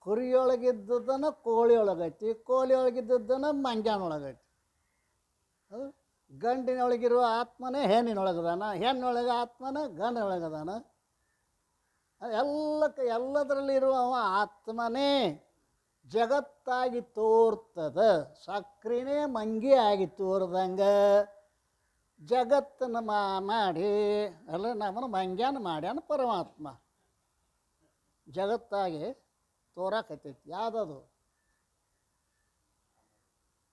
ಕುರಿಯೊಳಗಿದ್ದದನ್ನು ಕೋಳಿಯೊಳಗೈತಿ, ಕೋಳಿಯೊಳಗಿದ್ದದನ್ನು ಮಂಗ್ಯಾನೊಳಗೈತಿ. ಅದು ಗಂಡಿನೊಳಗಿರುವ ಆತ್ಮನೇ ಹೆಣ್ಣಿನೊಳಗದಾನ, ಹೆಣ್ಣೊಳಗೆ ಆತ್ಮನ ಗಂಡನೊಳಗದಾನ. ಎಲ್ಲದರಲ್ಲಿರುವ ಆತ್ಮನೇ ಜಗತ್ತಾಗಿ ತೋರ್ತದ. ಸಕ್ರಿನೇ ಮಂಗಿ ಆಗಿ ತೋರ್ದಂಗೆ ಜಗತ್ತನ್ನು ಮಾಡಿ ಅಲ್ಲ ನಮ್ಮನ್ನು ಮಂಗ್ಯಾನ ಮಾಡ್ಯಾನ ಪರಮಾತ್ಮ. ಜಗತ್ತಾಗಿ ತೋರಾಕತ್ತೈತಿ. ಯಾವುದದು?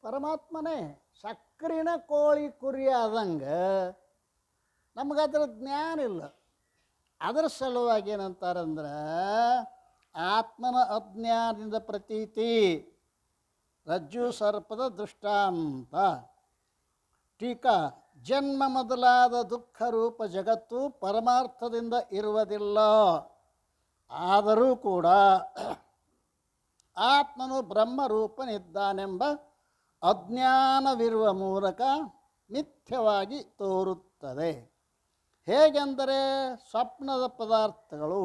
ಪರಮಾತ್ಮನೇ. ಸಕ್ರಿನ ಕೋಳಿ ಕುರಿ ಆದಂಗೆ ನಮಗದ್ರ ಜ್ಞಾನ ಇಲ್ಲ. ಅದರ ಸಲುವಾಗಿ ಏನಂತಾರಂದ್ರೆ ಆತ್ಮನ ಅಜ್ಞಾನದಿಂದ ಪ್ರತೀತಿ ರಜ್ಜು ಸರ್ಪದ ದೃಷ್ಟಾಂತ. ಟೀಕಾ: ಜನ್ಮ ಮೊದಲಾದ ದುಃಖ ರೂಪ ಜಗತ್ತು ಪರಮಾರ್ಥದಿಂದ ಇರುವುದಿಲ್ಲ. ಆದರೂ ಕೂಡ ಆತ್ಮನು ಬ್ರಹ್ಮರೂಪನಿದ್ದಾನೆಂಬ ಅಜ್ಞಾನವಿರುವ ಮೂಲಕ ಮಿಥ್ಯವಾಗಿ ತೋರುತ್ತದೆ. ಹೇಗೆಂದರೆ ಸ್ವಪ್ನದ ಪದಾರ್ಥಗಳು,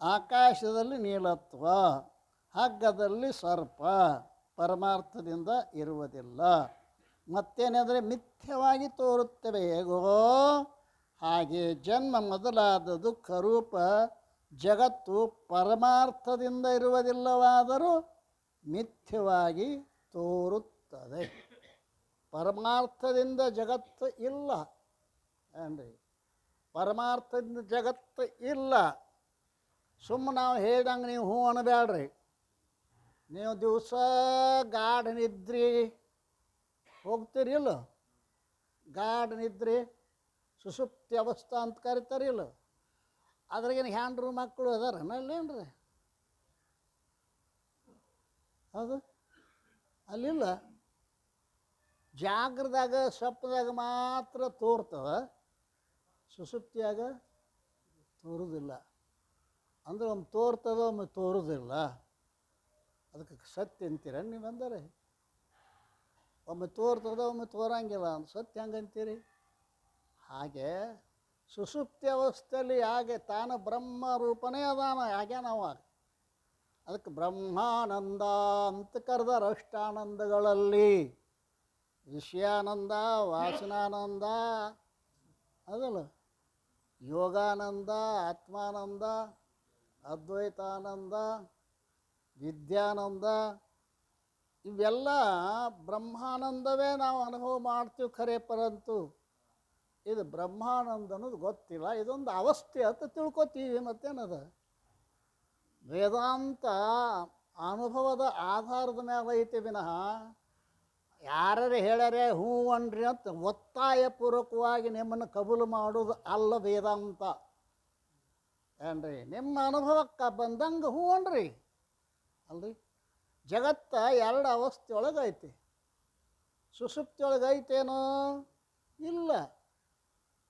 ಆಕಾಶದಲ್ಲಿ ನೀಲತ್ವ, ಹಗ್ಗದಲ್ಲಿ ಸರ್ಪ ಪರಮಾರ್ಥದಿಂದ ಇರುವುದಿಲ್ಲ. ಮತ್ತೇನೆಂದರೆ ಮಿಥ್ಯವಾಗಿ ತೋರುತ್ತವೆ. ಹೇಗೋ ಹಾಗೆ ಜನ್ಮ ಮೊದಲಾದ ದುಃಖ ರೂಪ ಜಗತ್ತು ಪರಮಾರ್ಥದಿಂದ ಇರುವುದಿಲ್ಲವಾದರೂ ಮಿಥ್ಯವಾಗಿ ತೋರುತ್ತದೆ. ಪರಮಾರ್ಥದಿಂದ ಜಗತ್ತು ಇಲ್ಲ ಏನ್ರಿ? ಪರಮಾರ್ಥದಿಂದ ಜಗತ್ತು ಇಲ್ಲ. ಸುಮ್ಮನೆ ನಾವು ಹೇಳ್ದಂಗೆ ನೀವು ಹ್ಞೂ ಅನ್ನಬೇಡ್ರಿ. ನೀವು ದಿವಸ ಗಾಢ ನಿದ್ರಿ ಹೋಗ್ತೀರಿಲ್ಲ, ಗಾಢ ನಿದ್ರಿ ಸುಸುಪ್ತಿ ಅವಸ್ಥಾ ಅಂತ ಕರಿತಾರಿಲ್ಲ. ಅದ್ರಾಗೇನು ಹ್ಯಾಂಡ್ರು ಮಕ್ಕಳು ಅದಾರ ಅಲ್ಲೇನ್ರಿ? ಹೌದು, ಅಲ್ಲಿಲ್ಲ. ಜಾಗ್ರದಾಗ ಸ್ವಪ್ನದಾಗ ಮಾತ್ರ ತೋರ್ತವ, ಸುಸುಪ್ತಿಯಾಗ ತೋರುವುದಿಲ್ಲ. ಅಂದ್ರೆ ಒಮ್ಮೆ ತೋರ್ತದ, ಒಮ್ಮೆ ತೋರುವುದಿಲ್ಲ. ಅದಕ್ಕೆ ಸತ್ಯ ಅಂತೀರ ನೀವು ಅಂದರೆ? ಒಮ್ಮೆ ತೋರ್ತದ, ಒಮ್ಮೆ ತೋರಂಗಿಲ್ಲ ಅಂತ ಸತ್ಯ ಹೆಂಗಂತೀರಿ? ಹಾಗೆ ಸುಸುಪ್ತಿ ಅವಸ್ಥೆಯಲ್ಲಿ ಹಾಗೆ ತಾನು ಬ್ರಹ್ಮ ರೂಪನೇ ಅದಾನ, ಹಾಗೆ ನಾವು ಅದಕ್ಕೆ ಬ್ರಹ್ಮಾನಂದ ಅಂತ ಕರೆದಾರ. ಅಷ್ಟಾನಂದಗಳಲ್ಲಿ ವಿಷಯಾನಂದ, ವಾಸನಾನಂದ ಅದಲ್ಲ, ಯೋಗಾನಂದ, ಆತ್ಮಾನಂದ, ಅದ್ವೈತಾನಂದ, ವಿದ್ಯಾನಂದ, ಇವೆಲ್ಲ ಬ್ರಹ್ಮಾನಂದವೇ ನಾವು ಅನುಭವ ಮಾಡ್ತೀವಿ. ಖರೆ ಪರಂತು ಇದು ಬ್ರಹ್ಮಾನಂದ ಅನ್ನೋದು ಗೊತ್ತಿಲ್ಲ. ಇದೊಂದು ಅವಸ್ಥೆ ಅಂತ ತಿಳ್ಕೊತೀವಿ. ಮತ್ತೇನದ? ವೇದಾಂತ ಅನುಭವದ ಆಧಾರದ ಮೇಲೆ ಐತೆ ವಿನಃ ಯಾರೇ ಹೇಳ್ಯಾರೆ ಹೂ ಅನ್ರಿ ಅಂತ ಒತ್ತಾಯಪೂರ್ವಕವಾಗಿ ನಿಮ್ಮನ್ನು ಕಬೂಲು ಮಾಡೋದು ಅಲ್ಲ ವೇದಾಂತ ಏನ್ರಿ. ನಿಮ್ಮ ಅನುಭವಕ್ಕೆ ಬಂದಂಗೆ ಹೂ ಅನ್ರಿ ಅಲ್ರಿ. ಜಗತ್ತ ಎರಡು ಅವಸ್ಥೆ ಒಳಗೈತಿ. ಸುಸುಪ್ತಿ ಒಳಗೈತೇನೋ ಇಲ್ಲ.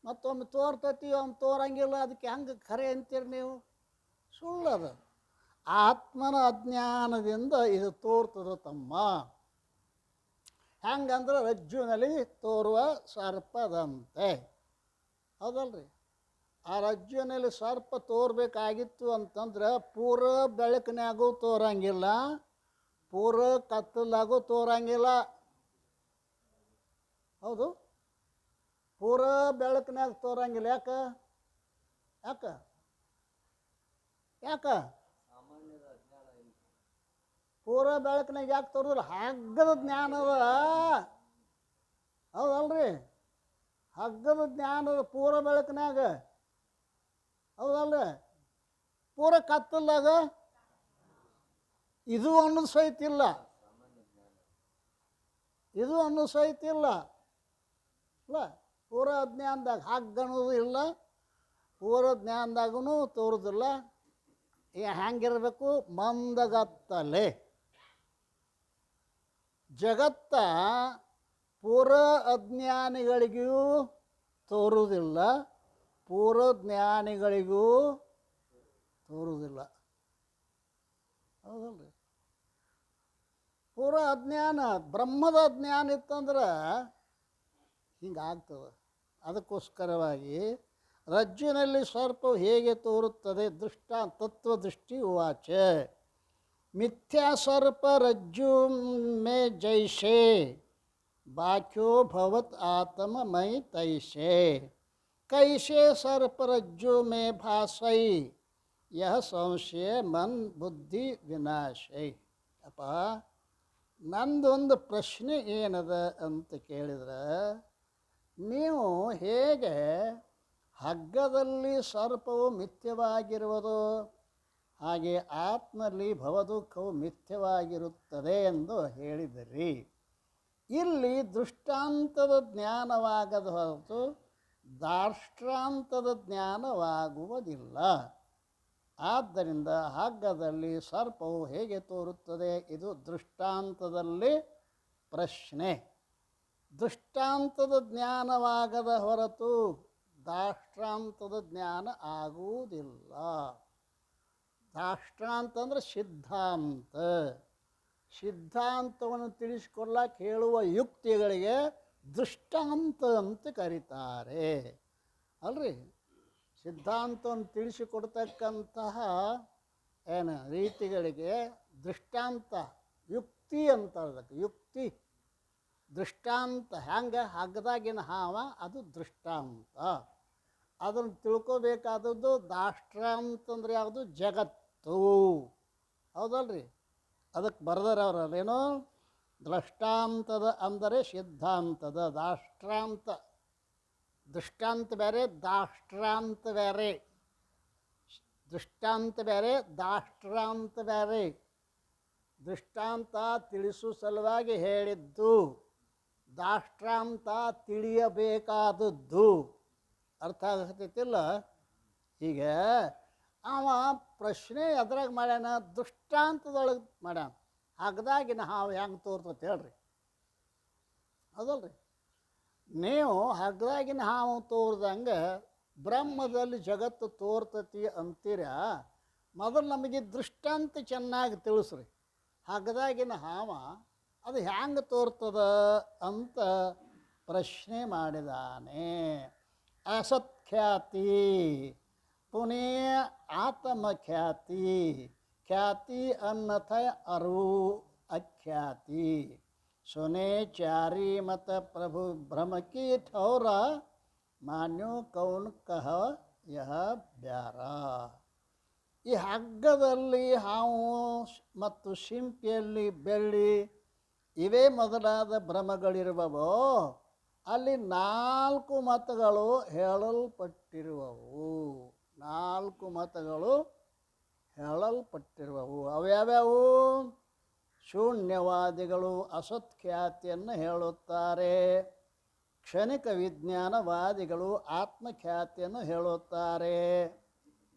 ಮತ್ತೊಮ್ಮೆ ತೋರ್ತತಿ, ಒಮ್ಮೆ ತೋರಂಗಿಲ್ಲ. ಅದಕ್ಕೆ ಹೆಂಗೆ ಖರೆ ಅಂತೀರಿ ನೀವು? ಸುಳ್ಳದ. ಆತ್ಮನ ಅಜ್ಞಾನದಿಂದ ಇದು ತೋರ್ತದ ತಮ್ಮ. ಹೆಂಗಂದ್ರೆ ರಜ್ಜುನಲ್ಲಿ ತೋರುವ ಸರ್ಪದಂತೆ. ಹೌದಲ್ರಿ? ಆ ರಜ್ಜುನಲ್ಲಿ ಸರ್ಪ ತೋರ್ಬೇಕಾಗಿತ್ತು ಅಂತಂದ್ರೆ ಪೂರ ಬೆಳಕಿನಾಗೂ ತೋರಂಗಿಲ್ಲ, ಪೂರ ಕತ್ತಲಾಗೂ ತೋರಂಗಿಲ್ಲ. ಹೌದು, ಪೂರ ಬೆಳಕಿನಾಗ ತೋರಂಗಿಲ್ಲ. ಯಾಕೆ ಯಾಕೆ ಯಾಕೆ ಪೂರ ಬೆಳಕಿನಾಗ ಯಾಕೆ ತೋರಿದ್ರು? ಹಗ್ಗದ ಜ್ಞಾನದ. ಹೌದಲ್ರಿ? ಹಗ್ಗದ ಜ್ಞಾನದ ಪೂರ ಬೆಳಕಿನಾಗ, ಹೌದಲ್ಲ, ಪೂರ ಕತ್ತಲಾಗ ಇದು ಅನ್ನೋದು ಸಹಿತ ಇಲ್ಲ, ಇದು ಅನ್ನೋದು ಸಹಿತ ಇಲ್ಲ. ಅಲ್ಲ, ಪೂರ ಜ್ಞಾನದಾಗ ಹಗ್ಗ ಅನ್ನೋದು ಇಲ್ಲ, ಪೂರ ಜ್ಞಾನದಾಗೂ ತೋರುದಿಲ್ಲ. ಹ್ಯಾಂಗಿರಬೇಕು? ಮಂದಗತ್ತಲೆ. ಜಗತ್ತ ಪೂರ ಅಜ್ಞಾನಿಗಳಿಗೂ ತೋರುವುದಿಲ್ಲ, ಪೂರ ಜ್ಞಾನಿಗಳಿಗೂ ತೋರುವುದಿಲ್ಲ. ಹೌದಲ್ರಿ? ಪೂರ ಅಜ್ಞಾನ, ಬ್ರಹ್ಮದ ಅಜ್ಞಾನ ಇತ್ತಂದ್ರೆ ಹಿಂಗಾಗ್ತದೆ. ಅದಕ್ಕೋಸ್ಕರವಾಗಿ ರಜ್ಜುವಿನಲ್ಲಿ ಸರ್ಪವು ಹೇಗೆ ತೋರುತ್ತದೆ? ತತ್ವದೃಷ್ಟಿ ಉವಾಚ ಮಿಥ್ಯಾ ಸರ್ಪ ರಜ್ಜು ಮೇ ಜೈಷೆ ಬಾಕ್ಯೋ ಭವತ್ ಆತ್ಮ ಮೈ ತೈಷೆ ಕೈಷೆ ಸರ್ಪ ರಜ್ಜು ಮೇ ಭಾಸೈ ಯಹ ಸಂಶಯ ಮನ್ ಬುದ್ಧಿ ವಿನಾಶೈ. ಅಪ್ಪ, ನಂದೊಂದು ಪ್ರಶ್ನೆ ಏನದ ಅಂತ ಕೇಳಿದ್ರೆ, ನೀವು ಹೇಗೆ ಹಗ್ಗದಲ್ಲಿ ಸರ್ಪವು ಮಿಥ್ಯವಾಗಿರುವುದು, ಹಾಗೆ ಆತ್ಮಲ್ಲಿ ಭವದುಃಖವು ಮಿಥ್ಯವಾಗಿರುತ್ತದೆ ಎಂದು ಹೇಳಿದಿರಿ. ಇಲ್ಲಿ ದೃಷ್ಟಾಂತದ ಜ್ಞಾನವಾಗದ ಹೊರತು ದಾಷ್ಟ್ರಾಂತದ ಜ್ಞಾನವಾಗುವುದಿಲ್ಲ. ಆದ್ದರಿಂದ ಹಗ್ಗದಲ್ಲಿ ಸರ್ಪವು ಹೇಗೆ ತೋರುತ್ತದೆ? ಇದು ದೃಷ್ಟಾಂತದಲ್ಲಿ ಪ್ರಶ್ನೆ. ದೃಷ್ಟಾಂತದ ಜ್ಞಾನವಾಗದ ಹೊರತು ದಾಷ್ಟ್ರಾಂತದ ಜ್ಞಾನ ಆಗುವುದಿಲ್ಲ. ದಾಷ್ಟ್ರಾಂತ ಅಂದರೆ ಸಿದ್ಧಾಂತ. ಸಿದ್ಧಾಂತವನ್ನು ತಿಳಿಸಿಕೊಳ್ಳಕ್ಕೆ ಹೇಳುವ ಯುಕ್ತಿಗಳಿಗೆ ದೃಷ್ಟಾಂತ ಅಂತ ಕರೀತಾರೆ ಅಲ್ರಿ. ಸಿದ್ಧಾಂತವನ್ನು ತಿಳಿಸಿಕೊಡ್ತಕ್ಕಂತಹ ರೀತಿಗಳಿಗೆ ದೃಷ್ಟಾಂತ, ಯುಕ್ತಿ ಅಂತ ಅದಕ್ಕೆ ಯುಕ್ತಿ. ದೃಷ್ಟಾಂತ ಹ್ಯಾಂಗೆ? ಹಗ್ಗದಾಗಿನ ಹಾವ ಅದು ದೃಷ್ಟಾಂತ. ಅದನ್ನು ತಿಳ್ಕೋಬೇಕಾದದ್ದು ದಾಷ್ಟ್ರಾಂತಂದ್ರೆ ಯಾವುದು? ಜಗತ್ತು. ಹೌದಲ್ರಿ? ಅದಕ್ಕೆ ಬರ್ದಾರ ಅವರಲ್ಲೇನೋ, ದೃಷ್ಟಾಂತದ ಅಂದರೆ ಸಿದ್ಧಾಂತದ, ದಾಷ್ಟ್ರಾಂತ. ದೃಷ್ಟಾಂತ ಬೇರೆ, ದಾಷ್ಟ್ರಾಂತ ಬೇರೆ. ದೃಷ್ಟಾಂತ ಬೇರೆ, ದಾಷ್ಟ್ರಾಂತ ಬೇರೆ. ದೃಷ್ಟಾಂತ ತಿಳಿಸೋ ಸಲುವಾಗಿ ಹೇಳಿದ್ದು, ದಾಷ್ಟ್ರಾಂತ ತಿಳಿಯಬೇಕಾದದ್ದು. ಅರ್ಥ ಆಗತೈತಿಲ್ಲ? ಈಗ ಅವ ಪ್ರಶ್ನೆ ಎದ್ರಾಗ ಮಾಡ್ಯಾನ? ದೃಷ್ಟಾಂತದೊಳಗೆ ಮಾಡ್ಯಾನ. ಹಗ್ಗದಾಗಿನ ಹಾವು ಹೆಂಗೆ ತೋರ್ತೈತೆ ಹೇಳ್ರಿ? ಹೌದಲ್ರಿ? ನೀವು ಹಗ್ಗದಾಗಿನ ಹಾವು ತೋರ್ದಂಗೆ ಬ್ರಹ್ಮದಲ್ಲಿ ಜಗತ್ತು ತೋರ್ತತಿ ಅಂತೀರ. ಮೊದಲು ನಮಗೆ ದೃಷ್ಟಾಂತ ಚೆನ್ನಾಗಿ ತಿಳಿಸ್ರಿ. ಹಗ್ಗದಾಗಿನ ಹಾವ ಅದು ಹ್ಯಾಂಗೆ ತೋರ್ತದ ಅಂತ ಪ್ರಶ್ನೆ ಮಾಡಿದಾನೆ. ಅಸತ್ಖ್ಯಾತಿ ಪುನೇ ಆತ್ಮಖ್ಯಾತಿ, ಖ್ಯಾತಿ ಅನ್ನಥ ಅರು ಅಖ್ಯಾತಿ, ಸುನೆ ಚಾರಿ ಮತ ಪ್ರಭು ಭ್ರಮಕಿ ಠೌರ ಮಾನ್ಯೋ ಕೌನ್ ಕಹ ಯಹ ಬ್ಯಾರ. ಈ ಹಗ್ಗದಲ್ಲಿ ಹಾವು ಮತ್ತು ಶಿಂಪಿಯಲ್ಲಿ ಬೆಳ್ಳಿ ಇವೇ ಮೊದಲಾದ ಭ್ರಮಗಳಿರುವವೋ ಅಲ್ಲಿ 4 ಮತಗಳು ಹೇಳಲ್ಪಟ್ಟಿರುವವು. 4 ಮತಗಳು ಹೇಳಲ್ಪಟ್ಟಿರುವವು. ಅವ್ಯಾವ್ಯಾವು? ಶೂನ್ಯವಾದಿಗಳು ಅಸತ್ಖ್ಯಾತಿಯನ್ನು ಹೇಳುತ್ತಾರೆ. ಕ್ಷಣಿಕ ವಿಜ್ಞಾನವಾದಿಗಳು ಆತ್ಮಖ್ಯಾತಿಯನ್ನು ಹೇಳುತ್ತಾರೆ.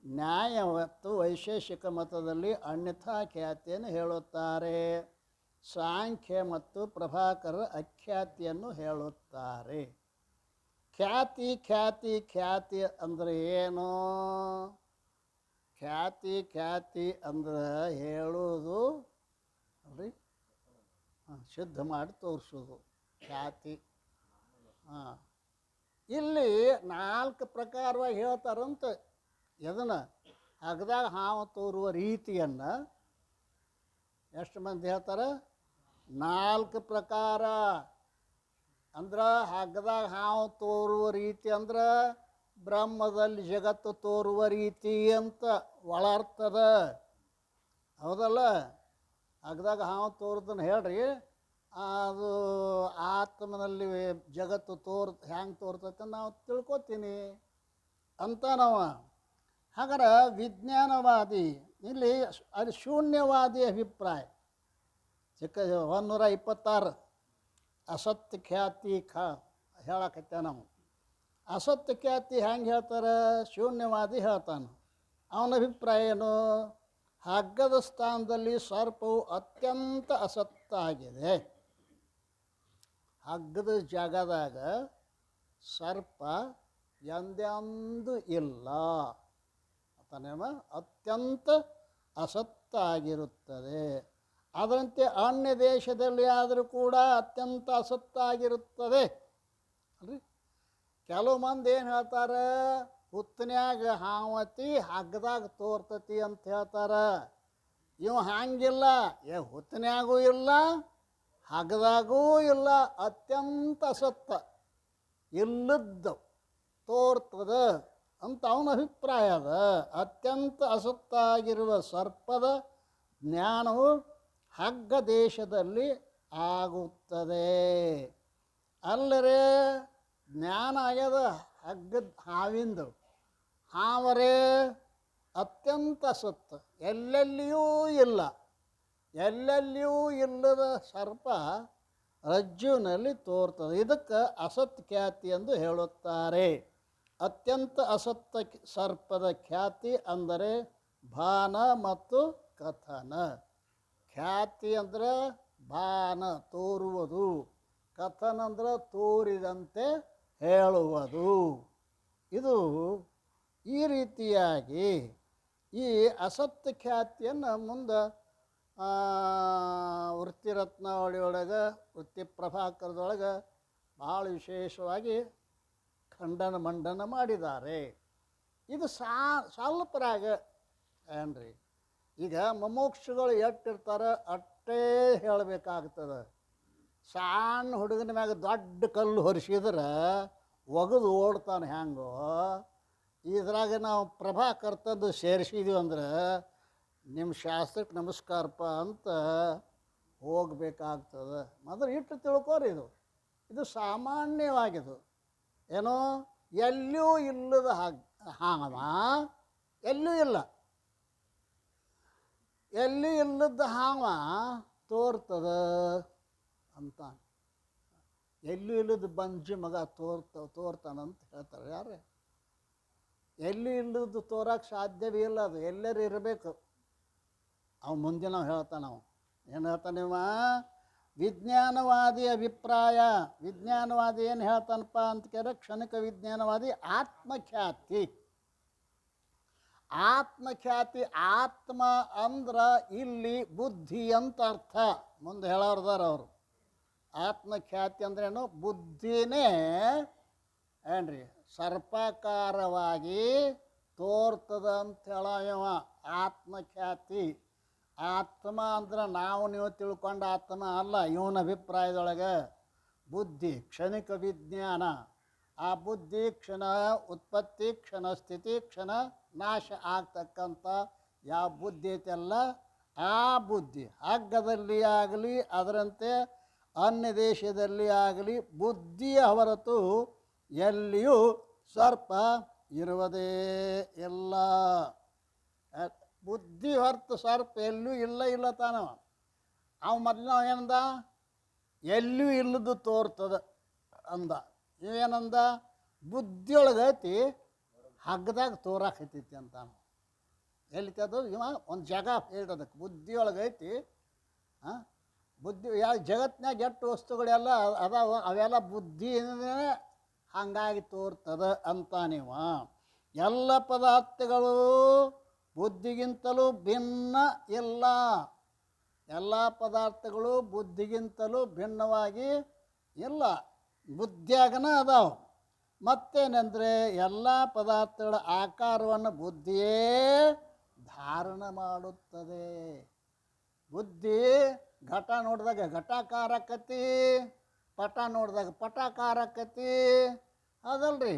ನ್ಯಾಯ ಮತ್ತು ವೈಶೇಷಿಕ ಮತದಲ್ಲಿ ಅನ್ಯಥಾ ಖ್ಯಾತಿಯನ್ನು ಹೇಳುತ್ತಾರೆ. ಸಾಂಖ್ಯ ಮತ್ತು ಪ್ರಭಾಕರ ಅಖ್ಯಾತಿಯನ್ನು ಹೇಳುತ್ತಾರೆ. ಖ್ಯಾತಿ ಖ್ಯಾತಿ ಖ್ಯಾತಿ ಅಂದರೆ ಏನು? ಖ್ಯಾತಿ ಖ್ಯಾತಿ ಅಂದ್ರೆ ಹೇಳೋದು ಅಲ್ರಿ, ಶುದ್ಧ ಮಾಡಿ ತೋರಿಸೋದು ಖ್ಯಾತಿ. ಇಲ್ಲಿ 4 ಪ್ರಕಾರವಾಗಿ ಹೇಳ್ತಾರಂತ. ಎದನ್ನು? ಹಗ್ಗದಾಗ ಹಾವು ತೋರುವ ರೀತಿಯನ್ನು ಎಷ್ಟು ಮಂದಿ ಹೇಳ್ತಾರೆ? 4 ಪ್ರಕಾರ. ಅಂದ್ರೆ ಹಗ್ಗದಾಗ ಹಾವು ತೋರುವ ರೀತಿ ಅಂದ್ರೆ ಬ್ರಹ್ಮದಲ್ಲಿ ಜಗತ್ತು ತೋರುವ ರೀತಿ ಅಂತ ಒಳರ್ತದ. ಹೌದಲ್ಲ? ಹಗ್ಗದಾಗ ಹಾವು ತೋರುದನ್ನು ಹೇಳ್ರಿ, ಅದು ಆತ್ಮನಲ್ಲಿ ಜಗತ್ತು ಹ್ಯಾಂಗೆ ತೋರ್ತೈತೆ ನಾವು ತಿಳ್ಕೊತೀನಿ ಅಂತ ನಾವು. ಹಾಗಾದ್ರೆ ವಿಜ್ಞಾನವಾದಿ ಇಲ್ಲಿ ಅದು ಶೂನ್ಯವಾದಿ ಅಭಿಪ್ರಾಯ. 126 ಅಸತ್ಯ ಖ್ಯಾತಿ ಹೇಳಕತ್ತೆ ನಾವು. ಅಸತ್ಯ ಖ್ಯಾತಿ ಹೆಂಗೆ ಹೇಳ್ತಾರೆ? ಶೂನ್ಯವಾದಿ ಹೇಳ್ತಾನೆ. ಅವನ ಅಭಿಪ್ರಾಯ ಏನು? ಹಗ್ಗದ ಸ್ಥಾನದಲ್ಲಿ ಸರ್ಪವು ಅತ್ಯಂತ ಅಸತ್ಯ ಆಗಿದೆ. ಹಗ್ಗದ ಜಾಗದಾಗ ಸರ್ಪ ಎಂದೆಂದೂ ಇಲ್ಲ ಅಂತಾನೇಮ, ಅತ್ಯಂತ ಅಸತ್ಯ ಆಗಿರುತ್ತದೆ. ಅದರಂತೆ ಅನ್ಯ ದೇಶದಲ್ಲಿ ಆದರೂ ಕೂಡ ಅತ್ಯಂತ ಅಸತ್ಯ ಆಗಿರುತ್ತದೆ ಅಲ್ರಿ. ಕೆಲವು ಮಂದಿ ಏನು ಹೇಳ್ತಾರೆ? ಹುತ್ತನ್ಯಾಗ ಹಾವತಿ ಹಗ್ಗದಾಗ ತೋರ್ತತಿ ಅಂತ ಹೇಳ್ತಾರೆ. ಇವು ಹಂಗಿಲ್ಲ, ಹುತ್ತನ್ಯಾಗೂ ಇಲ್ಲ ಹಗ್ಗದಾಗೂ ಇಲ್ಲ, ಅತ್ಯಂತ ಅಸತ್ಯ ಇಲ್ಲದ್ದು ತೋರ್ತದ ಅಂತ ಅವನ ಅಭಿಪ್ರಾಯ ಅದ. ಅತ್ಯಂತ ಅಸತ್ಯ ಆಗಿರುವ ಸರ್ಪದ ಜ್ಞಾನವು ಹಗ್ಗ ದೇಶದಲ್ಲಿ ಆಗುತ್ತದೆ. ಅಲ್ಲರೇ ಜ್ಞಾನ ಆಗ್ಯದ ಹಗ್ಗದ ಹಾವಿಂದು. ಹಾವರೇ ಅತ್ಯಂತ ಅಸತ್ಯ, ಎಲ್ಲೆಲ್ಲಿಯೂ ಇಲ್ಲ. ಎಲ್ಲೆಲ್ಲಿಯೂ ಇಲ್ಲದ ಸರ್ಪ ರಜ್ಜುವಿನಲ್ಲಿ ತೋರ್ತದೆ. ಇದಕ್ಕೆ ಅಸತ್ ಖ್ಯಾತಿ ಎಂದು ಹೇಳುತ್ತಾರೆ. ಅತ್ಯಂತ ಅಸತ್ಯ ಸರ್ಪದ ಖ್ಯಾತಿ ಅಂದರೆ ಭಾನ ಮತ್ತು ಕಥನ. ಖ್ಯಾತಿ ಅಂದರೆ ಭಾನ ತೋರುವುದು, ಕಥನ ಅಂದ್ರೆ ತೋರಿದಂತೆ ಹೇಳುವುದು. ಇದು ಈ ರೀತಿಯಾಗಿ ಈ ಅಸತ್ಯ ಖ್ಯಾತಿಯನ್ನು ಮುಂದೆ ವೃತ್ತಿರತ್ನಾವಳಿಯೊಳಗೆ, ವೃತ್ತಿ ಪ್ರಭಾಕರದೊಳಗೆ ಭಾಳ ವಿಶೇಷವಾಗಿ ಖಂಡನ ಮಂಡನ ಮಾಡಿದ್ದಾರೆ. ಇದು ಸ್ವಲ್ಪರಾಗ ಏನ್ರಿ, ಈಗ ಮುಮುಕ್ಷುಗಳು ಎಷ್ಟಿರ್ತಾರೆ ಅಷ್ಟೇ ಹೇಳಬೇಕಾಗ್ತದೆ. ಸಣ್ಣ ಹುಡುಗನ ಮ್ಯಾಗ ದೊಡ್ಡ ಕಲ್ಲು ಹೊರಿಸಿದ್ರೆ ಒಗೆದು ಓಡ್ತಾನೆ ಹ್ಯಾಂಗೋ, ಇದ್ರಾಗ ನಾವು ಪ್ರಭಾಕರ್ತದ್ದು ಸೇರಿಸಿದೀವಿ ಅಂದ್ರೆ ನಿಮ್ಮ ಶಾಸ್ತ್ರಕ್ಕೆ ನಮಸ್ಕಾರಪ್ಪ ಅಂತ ಹೋಗಬೇಕಾಗ್ತದೆ. ಮೊದಲು ಇಟ್ಟು ತಿಳ್ಕೋರಿ. ಇದು ಸಾಮಾನ್ಯವಾಗಿದು. ಏನೋ ಎಲ್ಲೂ ಇಲ್ಲದ ಹಾವ ಎಲ್ಲೂ ಇಲ್ಲ, ಎಲ್ಲೂ ಇಲ್ಲದ ಹಾವ ತೋರ್ತದ ಅಂತ. ಎಲ್ಲೂ ಇಲ್ಲದ ಬಂಜಿ ಮಗ ತೋರ್ತಾನಂತ ಹೇಳ್ತಾರೆ. ಯಾರೇ ಎಲ್ಲೂ ಇಲ್ಲದ್ದು ತೋರಕ್ಕೆ ಸಾಧ್ಯವೇ ಇಲ್ಲ. ಅದು ಎಲ್ಲರೂ ಇರಬೇಕು. ಅವು ಮುಂದೆ ನಾವು ಹೇಳ್ತಾನೆ. ನಾವು ಏನು ಹೇಳ್ತಾನಿವ? ವಿಜ್ಞಾನವಾದಿ ಅಭಿಪ್ರಾಯ. ವಿಜ್ಞಾನವಾದಿ ಏನು ಹೇಳ್ತಾನಪ್ಪ ಅಂತ ಕೇಳಿದ್ರೆ, ಕ್ಷಣಿಕ ವಿಜ್ಞಾನವಾದಿ ಆತ್ಮಖ್ಯಾತಿ. ಆತ್ಮಖ್ಯಾತಿ, ಆತ್ಮ ಅಂದ್ರೆ ಇಲ್ಲಿ ಬುದ್ಧಿ ಅಂತ ಅರ್ಥ. ಮುಂದೆ ಹೇಳೋರ್ದಾರ ಅವರು. ಆತ್ಮಖ್ಯಾತಿ ಅಂದ್ರೇನು? ಬುದ್ಧಿನೇ ಏನ್ರಿ ಸರ್ಪಾಕಾರವಾಗಿ ತೋರ್ತದ ಅಂತ ಹೇಳವ ಆತ್ಮಖ್ಯಾತಿ. ಆತ್ಮ ಅಂದ್ರೆ ನಾವು ನೀವು ತಿಳ್ಕೊಂಡ ಆತ್ಮ ಅಲ್ಲ. ಇವನ ಅಭಿಪ್ರಾಯದೊಳಗೆ ಬುದ್ಧಿ ಕ್ಷಣಿಕ ವಿಜ್ಞಾನ. ಆ ಬುದ್ಧಿ ಕ್ಷಣ ಉತ್ಪತ್ತಿ, ಕ್ಷಣ ಸ್ಥಿತಿ, ಕ್ಷಣ ನಾಶ ಆಗ್ತಕ್ಕಂಥ ಯಾವ ಬುದ್ಧಿ ಐತಲ್ಲ, ಆ ಬುದ್ಧಿ ಹಗ್ಗದಲ್ಲಿ ಆಗಲಿ ಅದರಂತೆ ಅನ್ಯ ದೇಶದಲ್ಲಿ ಆಗಲಿ ಬುದ್ಧಿಯ ಹೊರತು ಎಲ್ಲಿಯೂ ಸರ್ಪ ಇರುವುದೇ ಇಲ್ಲ. ಬುದ್ಧಿ ಹೊರತು ಸರ್ಪ ಎಲ್ಲೂ ಇಲ್ಲ ತಾನವ. ಅವ ಮೊದಲು ಏನಂದ? ಎಲ್ಲೂ ಇಲ್ಲದು ತೋರ್ತದ ಅಂದ. ಇವೇನಂದ? ಬುದ್ಧಿಯೊಳಗೈತಿ ಹಗ್ಗದಾಗ ತೋರಾಕೈತಿ ಅಂತ. ಎಲ್ಲಿತಿ ಅದು? ಇವ ಒಂದು ಜಾಗ ಹೇಳ್ದದಕ್ಕೆ ಬುದ್ಧಿಯೊಳಗೈತಿ. ಬುದ್ಧಿ ಯಾವ ಜಗತ್ತಿನಾಗ ಎಷ್ಟು ವಸ್ತುಗಳೆಲ್ಲ ಅದಾವ ಅವೆಲ್ಲ ಬುದ್ಧಿನೇ ಹಾಗಾಗಿ ತೋರ್ತದ ಅಂತ. ನೀವು ಎಲ್ಲ ಪದಾರ್ಥಗಳು ಬುದ್ಧಿಗಿಂತಲೂ ಭಿನ್ನ ಇಲ್ಲ. ಎಲ್ಲ ಪದಾರ್ಥಗಳು ಬುದ್ಧಿಗಿಂತಲೂ ಭಿನ್ನವಾಗಿ ಇಲ್ಲ, ಬುದ್ಧಿಯಾಗನ ಅದಾವ. ಮತ್ತೇನೆಂದರೆ ಎಲ್ಲ ಪದಾರ್ಥಗಳ ಆಕಾರವನ್ನು ಬುದ್ಧಿಯೇ ಧಾರಣ ಮಾಡುತ್ತದೆ. ಬುದ್ಧಿ ಘಟ ನೋಡಿದಾಗ ಘಟಾಕಾರಕತಿ, ಪಟ ನೋಡಿದಾಗ ಪಟಾಕಾರಕತಿ ಅದಲ್ರಿ.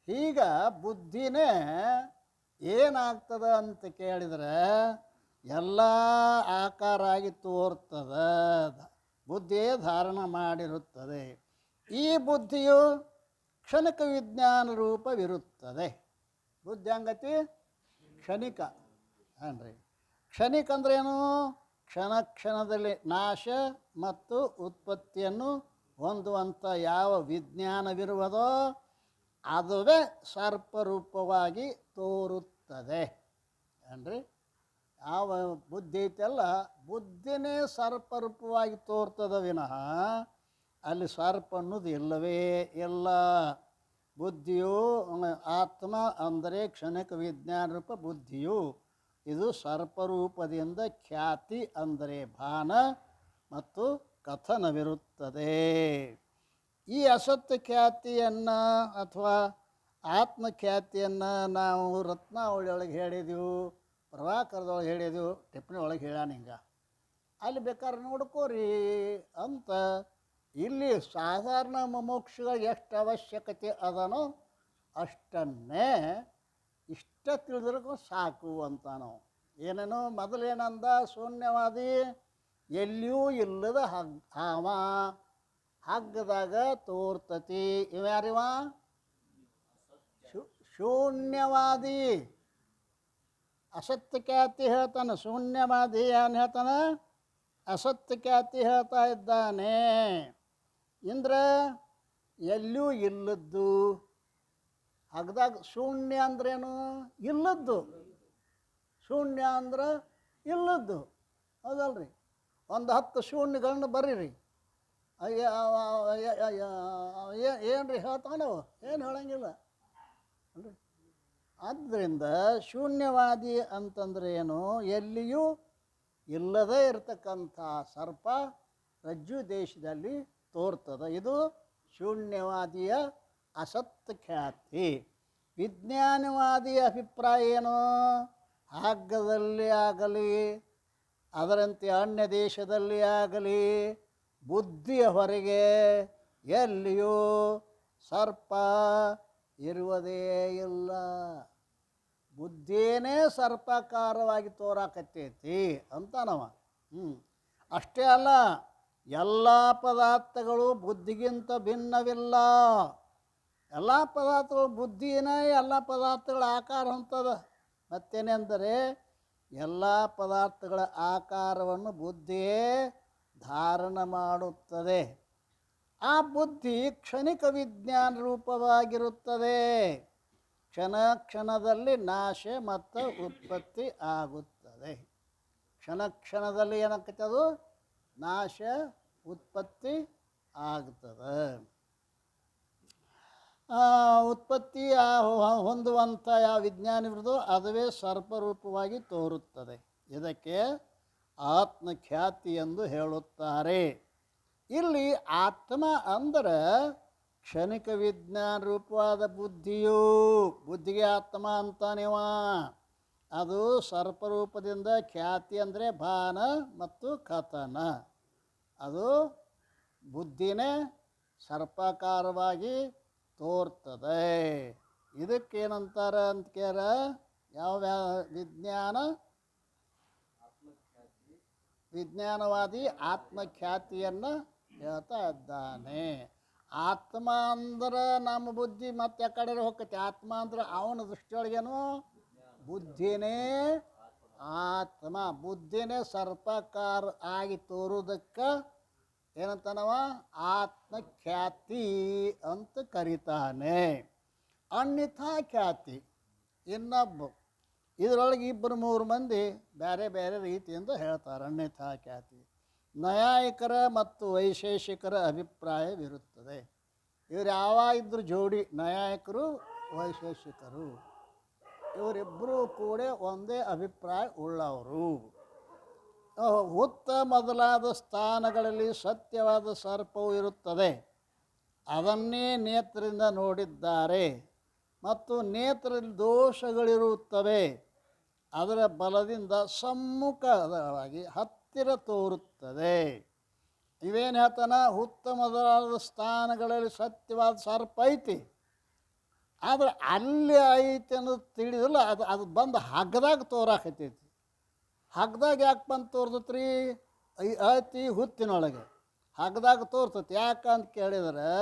ಈಗ ಬುದ್ಧಿನೇ ಏನಾಗ್ತದ ಅಂತ ಕೇಳಿದರೆ ಎಲ್ಲ ಆಕಾರ ಆಗಿ ತೋರ್ತದ. ಬುದ್ಧಿಯೇ ಧಾರಣ ಮಾಡಿರುತ್ತದೆ. ಈ ಬುದ್ಧಿಯು ಕ್ಷಣಿಕ ವಿಜ್ಞಾನ ರೂಪವಿರುತ್ತದೆ. ಬುದ್ಧಿ ಹಂಗತಿ ಕ್ಷಣಿಕ ಅನ್ರಿ. ಕ್ಷಣಿಕ ಅಂದ್ರೇನು? ಕ್ಷಣ ಕ್ಷಣದಲ್ಲಿ ನಾಶ ಮತ್ತು ಉತ್ಪತ್ತಿಯನ್ನು ಹೊಂದುವಂಥ ಯಾವ ವಿಜ್ಞಾನವಿರುವುದೋ ಅದುವೇ ಸರ್ಪರೂಪವಾಗಿ ತೋರುತ್ತದೆ ಅನ್ರಿ. ಯಾವ ಬುದ್ಧಿ ಐತಲ್ಲ, ಬುದ್ಧಿನೇ ಸರ್ಪರೂಪವಾಗಿ ತೋರ್ತದ ವಿನಃ ಅಲ್ಲಿ ಸರ್ಪ ಅನ್ನೋದು ಇಲ್ಲವೇ ಇಲ್ಲ. ಬುದ್ಧಿಯು ಆತ್ಮ ಅಂದರೆ ಕ್ಷಣಿಕ ವಿಜ್ಞಾನ ರೂಪ ಬುದ್ಧಿಯು ಇದು ಸರ್ಪರೂಪದಿಂದ ಖ್ಯಾತಿ ಅಂದರೆ ಭಾನ ಮತ್ತು ಕಥನವಿರುತ್ತದೆ. ಈ ಅಸತ್ಯ ಖ್ಯಾತಿಯನ್ನು ಅಥವಾ ಆತ್ಮಖ್ಯಾತಿಯನ್ನು ನಾವು ರತ್ನಾವಳಿ ಒಳಗೆ ಹೇಳಿದೆವು, ಪ್ರಭಾಕರದೊಳಗೆ ಹೇಳಿದೆವು, ಟಿಪ್ಪಣಿ ಒಳಗೆ ಹೇಳ್ಯಾನ. ಹಿಂಗೆ ಅಲ್ಲಿ ಬೇಕಾದ್ರೆ ನೋಡ್ಕೋರಿ ಅಂತ. ಇಲ್ಲಿ ಸಾಧಾರಣ ಮುಮುಕ್ಷುಗಳಿಗೆ ಎಷ್ಟು ಅವಶ್ಯಕತೆ ಅದನೋ ಅಷ್ಟನ್ನೇ ಇಷ್ಟ ತಿಳಿದ್ರೂ ಸಾಕು ಅಂತ ನಾವು. ಏನೇನೋ ಮೊದಲೇನಂದ ಶೂನ್ಯವಾದಿ ಎಲ್ಲಿಯೂ ಇಲ್ಲದ ಹಾವ ಹಗ್ಗದಾಗ ತೋರ್ತತಿ. ಇವ್ಯಾರಿವ? ಶೂನ್ಯವಾದಿ. ಅಸತ್ಯ ಖ್ಯಾತಿ ಹೇಳ್ತಾನೆ. ಶೂನ್ಯವಾದಿ ಏನು ಹೇಳ್ತಾನೆ? ಅಸತ್ಯ ಖ್ಯಾತಿ ಹೇಳ್ತಾ ಇದ್ದಾನೆ. ಇಂದ್ರ ಎಲ್ಲೂ ಇಲ್ಲದ್ದು ಹಗ್ದಾಗ. ಶೂನ್ಯ ಅಂದ್ರೇನು? ಇಲ್ಲದ್ದು. ಶೂನ್ಯ ಅಂದ್ರೆ ಇಲ್ಲದ್ದು, ಹೌದಲ್ರಿ? ಒಂದು 10 ಶೂನ್ಯಗಳನ್ನ ಬರೀರಿ. ಏನು ರೀ ಹೇಳ್ತಾನವು? ಏನು ಹೇಳಂಗಿಲ್ಲ ಅಲ್ರಿ. ಆದ್ದರಿಂದ ಶೂನ್ಯವಾದಿ ಅಂತಂದ್ರೆ ಏನು? ಎಲ್ಲಿಯೂ ಇಲ್ಲದೇ ಇರತಕ್ಕಂಥ ಸರ್ಪ ರಜ್ಜು ದೇಶದಲ್ಲಿ ತೋರ್ತದೆ. ಇದು ಶೂನ್ಯವಾದಿಯ ಅಸತ್ ಖ್ಯಾತಿ. ವಿಜ್ಞಾನವಾದಿಯ ಅಭಿಪ್ರಾಯ ಏನು? ಹಗ್ಗದಲ್ಲಿ ಆಗಲಿ ಅದರಂತೆ ಅನ್ಯ ದೇಶದಲ್ಲಿ ಆಗಲಿ ಬುದ್ಧಿಯ ಹೊರಗೆ ಎಲ್ಲಿಯೂ ಸರ್ಪ ಇರುವುದೇ ಇಲ್ಲ. ಬುದ್ಧಿಯೇ ಸರ್ಪಾಕಾರವಾಗಿ ತೋರಾಕತ್ತೈತಿ ಅಂತ ನಾವು. ಅಷ್ಟೇ ಅಲ್ಲ, ಎಲ್ಲ ಪದಾರ್ಥಗಳು ಬುದ್ಧಿಗಿಂತ ಭಿನ್ನವಿಲ್ಲ. ಎಲ್ಲ ಪದಾರ್ಥಗಳು ಬುದ್ಧಿನೇ ಎಲ್ಲ ಪದಾರ್ಥಗಳ ಆಕಾರ ಹೊಂತದ. ಮತ್ತೇನೆಂದರೆ ಎಲ್ಲ ಪದಾರ್ಥಗಳ ಆಕಾರವನ್ನು ಬುದ್ಧಿಯೇ ಧಾರಣ ಮಾಡುತ್ತದೆ. ಆ ಬುದ್ಧಿ ಕ್ಷಣಿಕ ವಿಜ್ಞಾನ ರೂಪವಾಗಿರುತ್ತದೆ. ಕ್ಷಣ ಕ್ಷಣದಲ್ಲಿ ನಾಶ ಮತ್ತು ಉತ್ಪತ್ತಿ ಆಗುತ್ತದೆ. ಕ್ಷಣ ಕ್ಷಣದಲ್ಲಿ ಏನಾಗ್ತದೆ? ಅದು ನಾಶ ಉತ್ಪತ್ತಿ ಆಗ್ತದೆ. ಉತ್ಪತ್ತಿ ಹೊಂದುವಂಥ ಯಾವ ವಿಜ್ಞಾನವಿರುವುದೋ ಅದುವೇ ಸರ್ಪರೂಪವಾಗಿ ತೋರುತ್ತದೆ. ಇದಕ್ಕೆ ಆತ್ಮಖ್ಯಾತಿ ಎಂದು ಹೇಳುತ್ತಾರೆ. ಇಲ್ಲಿ ಆತ್ಮ ಅಂದರೆ ಕ್ಷಣಿಕ ವಿಜ್ಞಾನ ರೂಪವಾದ ಬುದ್ಧಿಯು. ಬುದ್ಧಿಗೆ ಆತ್ಮ ಅಂತಾನೆವ. ಅದು ಸರ್ಪರೂಪದಿಂದ ಖ್ಯಾತಿ ಅಂದರೆ ಭಾನ ಮತ್ತು ಕಥನ. ಅದು ಬುದ್ಧಿನೇ ಸರ್ಪಾಕಾರವಾಗಿ ತೋರ್ತದೆ. ಇದಕ್ಕೇನಂತಾರೆ ಅಂತ ಕೇಳ? ಯಾವ ವಿಜ್ಞಾನವಾದಿ ಆತ್ಮಖ್ಯಾತಿಯನ್ನು ಹೇಳ್ತಾ ಇದ್ದಾನೆ. ಆತ್ಮ ಅಂದ್ರೆ ನಮ್ಮ ಬುದ್ಧಿ ಮತ್ತೆ ಆ ಕಡೆ ಹೋಗ್ತೈತಿ. ಆತ್ಮ ಅಂದ್ರೆ ಅವನ ದೃಷ್ಟಿಯೊಳಗೇನು ಬುದ್ಧಿನೇ ಆತ್ಮ. ಬುದ್ಧಿನೇ ಸರ್ಪಕಾರ ಆಗಿ ತೋರುವುದಕ್ಕೆ ಏನಂತಾನವ? ಆತ್ಮಖ್ಯಾತಿ ಅಂತ ಕರೀತಾನೆ. ಅನ್ಯಥಾ ಖ್ಯಾತಿ ಇನ್ನೊಬ್ಬ. ಇದರೊಳಗೆ 2-3 ಮಂದಿ ಬೇರೆ ಬೇರೆ ರೀತಿಯಿಂದ ಹೇಳ್ತಾರೆ ಅನ್ಯಥಾ ಖ್ಯಾತಿ. ನ್ಯಾಯಿಕರ ಮತ್ತು ವೈಶೇಷಿಕರ ಅಭಿಪ್ರಾಯವಿರುತ್ತದೆ. ಇವರು ಯಾವಾಗಿದ್ದರು ಜೋಡಿ, ನ್ಯಾಯಿಕರು ವೈಶೇಷಿಕರು. ಇವರಿಬ್ಬರೂ ಕೂಡ ಒಂದೇ ಅಭಿಪ್ರಾಯ ಉಳ್ಳವರು. ಹುತ್ತ ಮೊದಲಾದ ಸ್ಥಾನಗಳಲ್ಲಿ ಸತ್ಯವಾದ ಸರ್ಪವು ಇರುತ್ತದೆ. ಅದನ್ನೇ ನೇತ್ರದಿಂದ ನೋಡಿದ್ದಾರೆ ಮತ್ತು ನೇತ್ರದಲ್ಲಿ ದೋಷಗಳಿರುತ್ತವೆ. ಅದರ ಬಲದಿಂದ ಸಮ್ಮುಖವಾಗಿ ಹತ್ತಿರ ತೋರುತ್ತದೆ. ಇವೇನು ಹೇಳ್ತಾನ? ಹುತ್ತ ಮೊದಲಾದ ಸ್ಥಾನಗಳಲ್ಲಿ ಸತ್ಯವಾದ ಸರ್ಪ ಐತಿ, ಆದರೆ ಅಲ್ಲಿ ಐತಿ ಅನ್ನೋದು ತಿಳಿದಿಲ್ಲ. ಅದು ಬಂದು ಹಗ್ಗದಾಗ ತೋರಾಕತ್ತೈತಿ. ಹಗ್ಗದಾಗ ಯಾಕೆ ಬಂದು ತೋರ್ದತ್ರಿ? ಐತಿ ಹುತ್ತಿನೊಳಗೆ. ಹಗ್ದಾಗ ತೋರ್ತತಿ. ಯಾಕಂತ ಕೇಳಿದ್ರೆ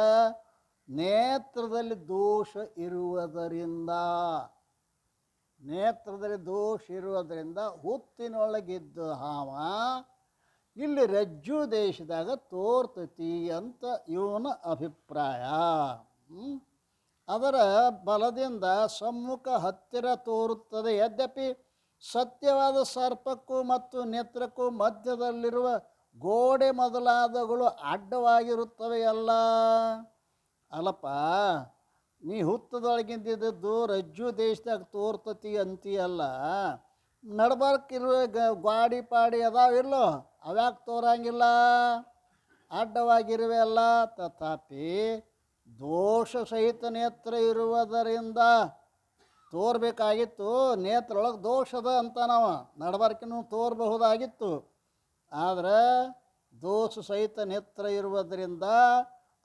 ನೇತ್ರದಲ್ಲಿ ದೋಷ ಇರುವುದರಿಂದ, ನೇತ್ರದಲ್ಲಿ ದೋಷ ಇರುವುದರಿಂದ ಹುತ್ತಿನೊಳಗಿದ್ದ ಹಾವ ಇಲ್ಲಿ ರಜ್ಜು ದೇಶದಾಗ ತೋರ್ತತಿ ಅಂತ ಇವನ ಅಭಿಪ್ರಾಯ. ಅದರ ಬಲದಿಂದ ಸಮ್ಮುಖ ಹತ್ತಿರ ತೋರುತ್ತದೆ. ಯದ್ಯಪಿ ಸತ್ಯವಾದ ಸರ್ಪಕ್ಕೂ ಮತ್ತು ನೇತ್ರಕ್ಕೂ ಮಧ್ಯದಲ್ಲಿರುವ ಗೋಡೆ ಮೊದಲಾದವುಗಳು ಅಡ್ಡವಾಗಿರುತ್ತವೆಯಲ್ಲ. ಅಲ್ಲಪ್ಪ, ನೀ ಹುತ್ತದೊಳಗಿಂದಿದ್ದು ರಜ್ಜು ದೇಶದಾಗ ತೋರ್ತತಿ ಅಂತೀಯಲ್ಲ, ನಡ್ಬರ್ಕಿರುವ ಗಾಡಿ ಪಾಡಿ ಅದಾವಿಲ್ಲೋ, ಅವ್ಯಾಕೆ ತೋರಂಗಿಲ್ಲ? ಅಡ್ಡವಾಗಿರುವೆ ಅಲ್ಲ. ತಥಾಪಿ ದೋಷ ಸಹಿತ ನೇತ್ರ ಇರುವುದರಿಂದ ತೋರ್ಬೇಕಾಗಿತ್ತು. ನೇತ್ರೊಳಗೆ ದೋಷದ ಅಂತ ನಾವು ನಡಬರ್ಕಿನೂ ತೋರಬಹುದಾಗಿತ್ತು. ಆದರೆ ದೋಷ ಸಹಿತ ನೇತ್ರ ಇರುವುದರಿಂದ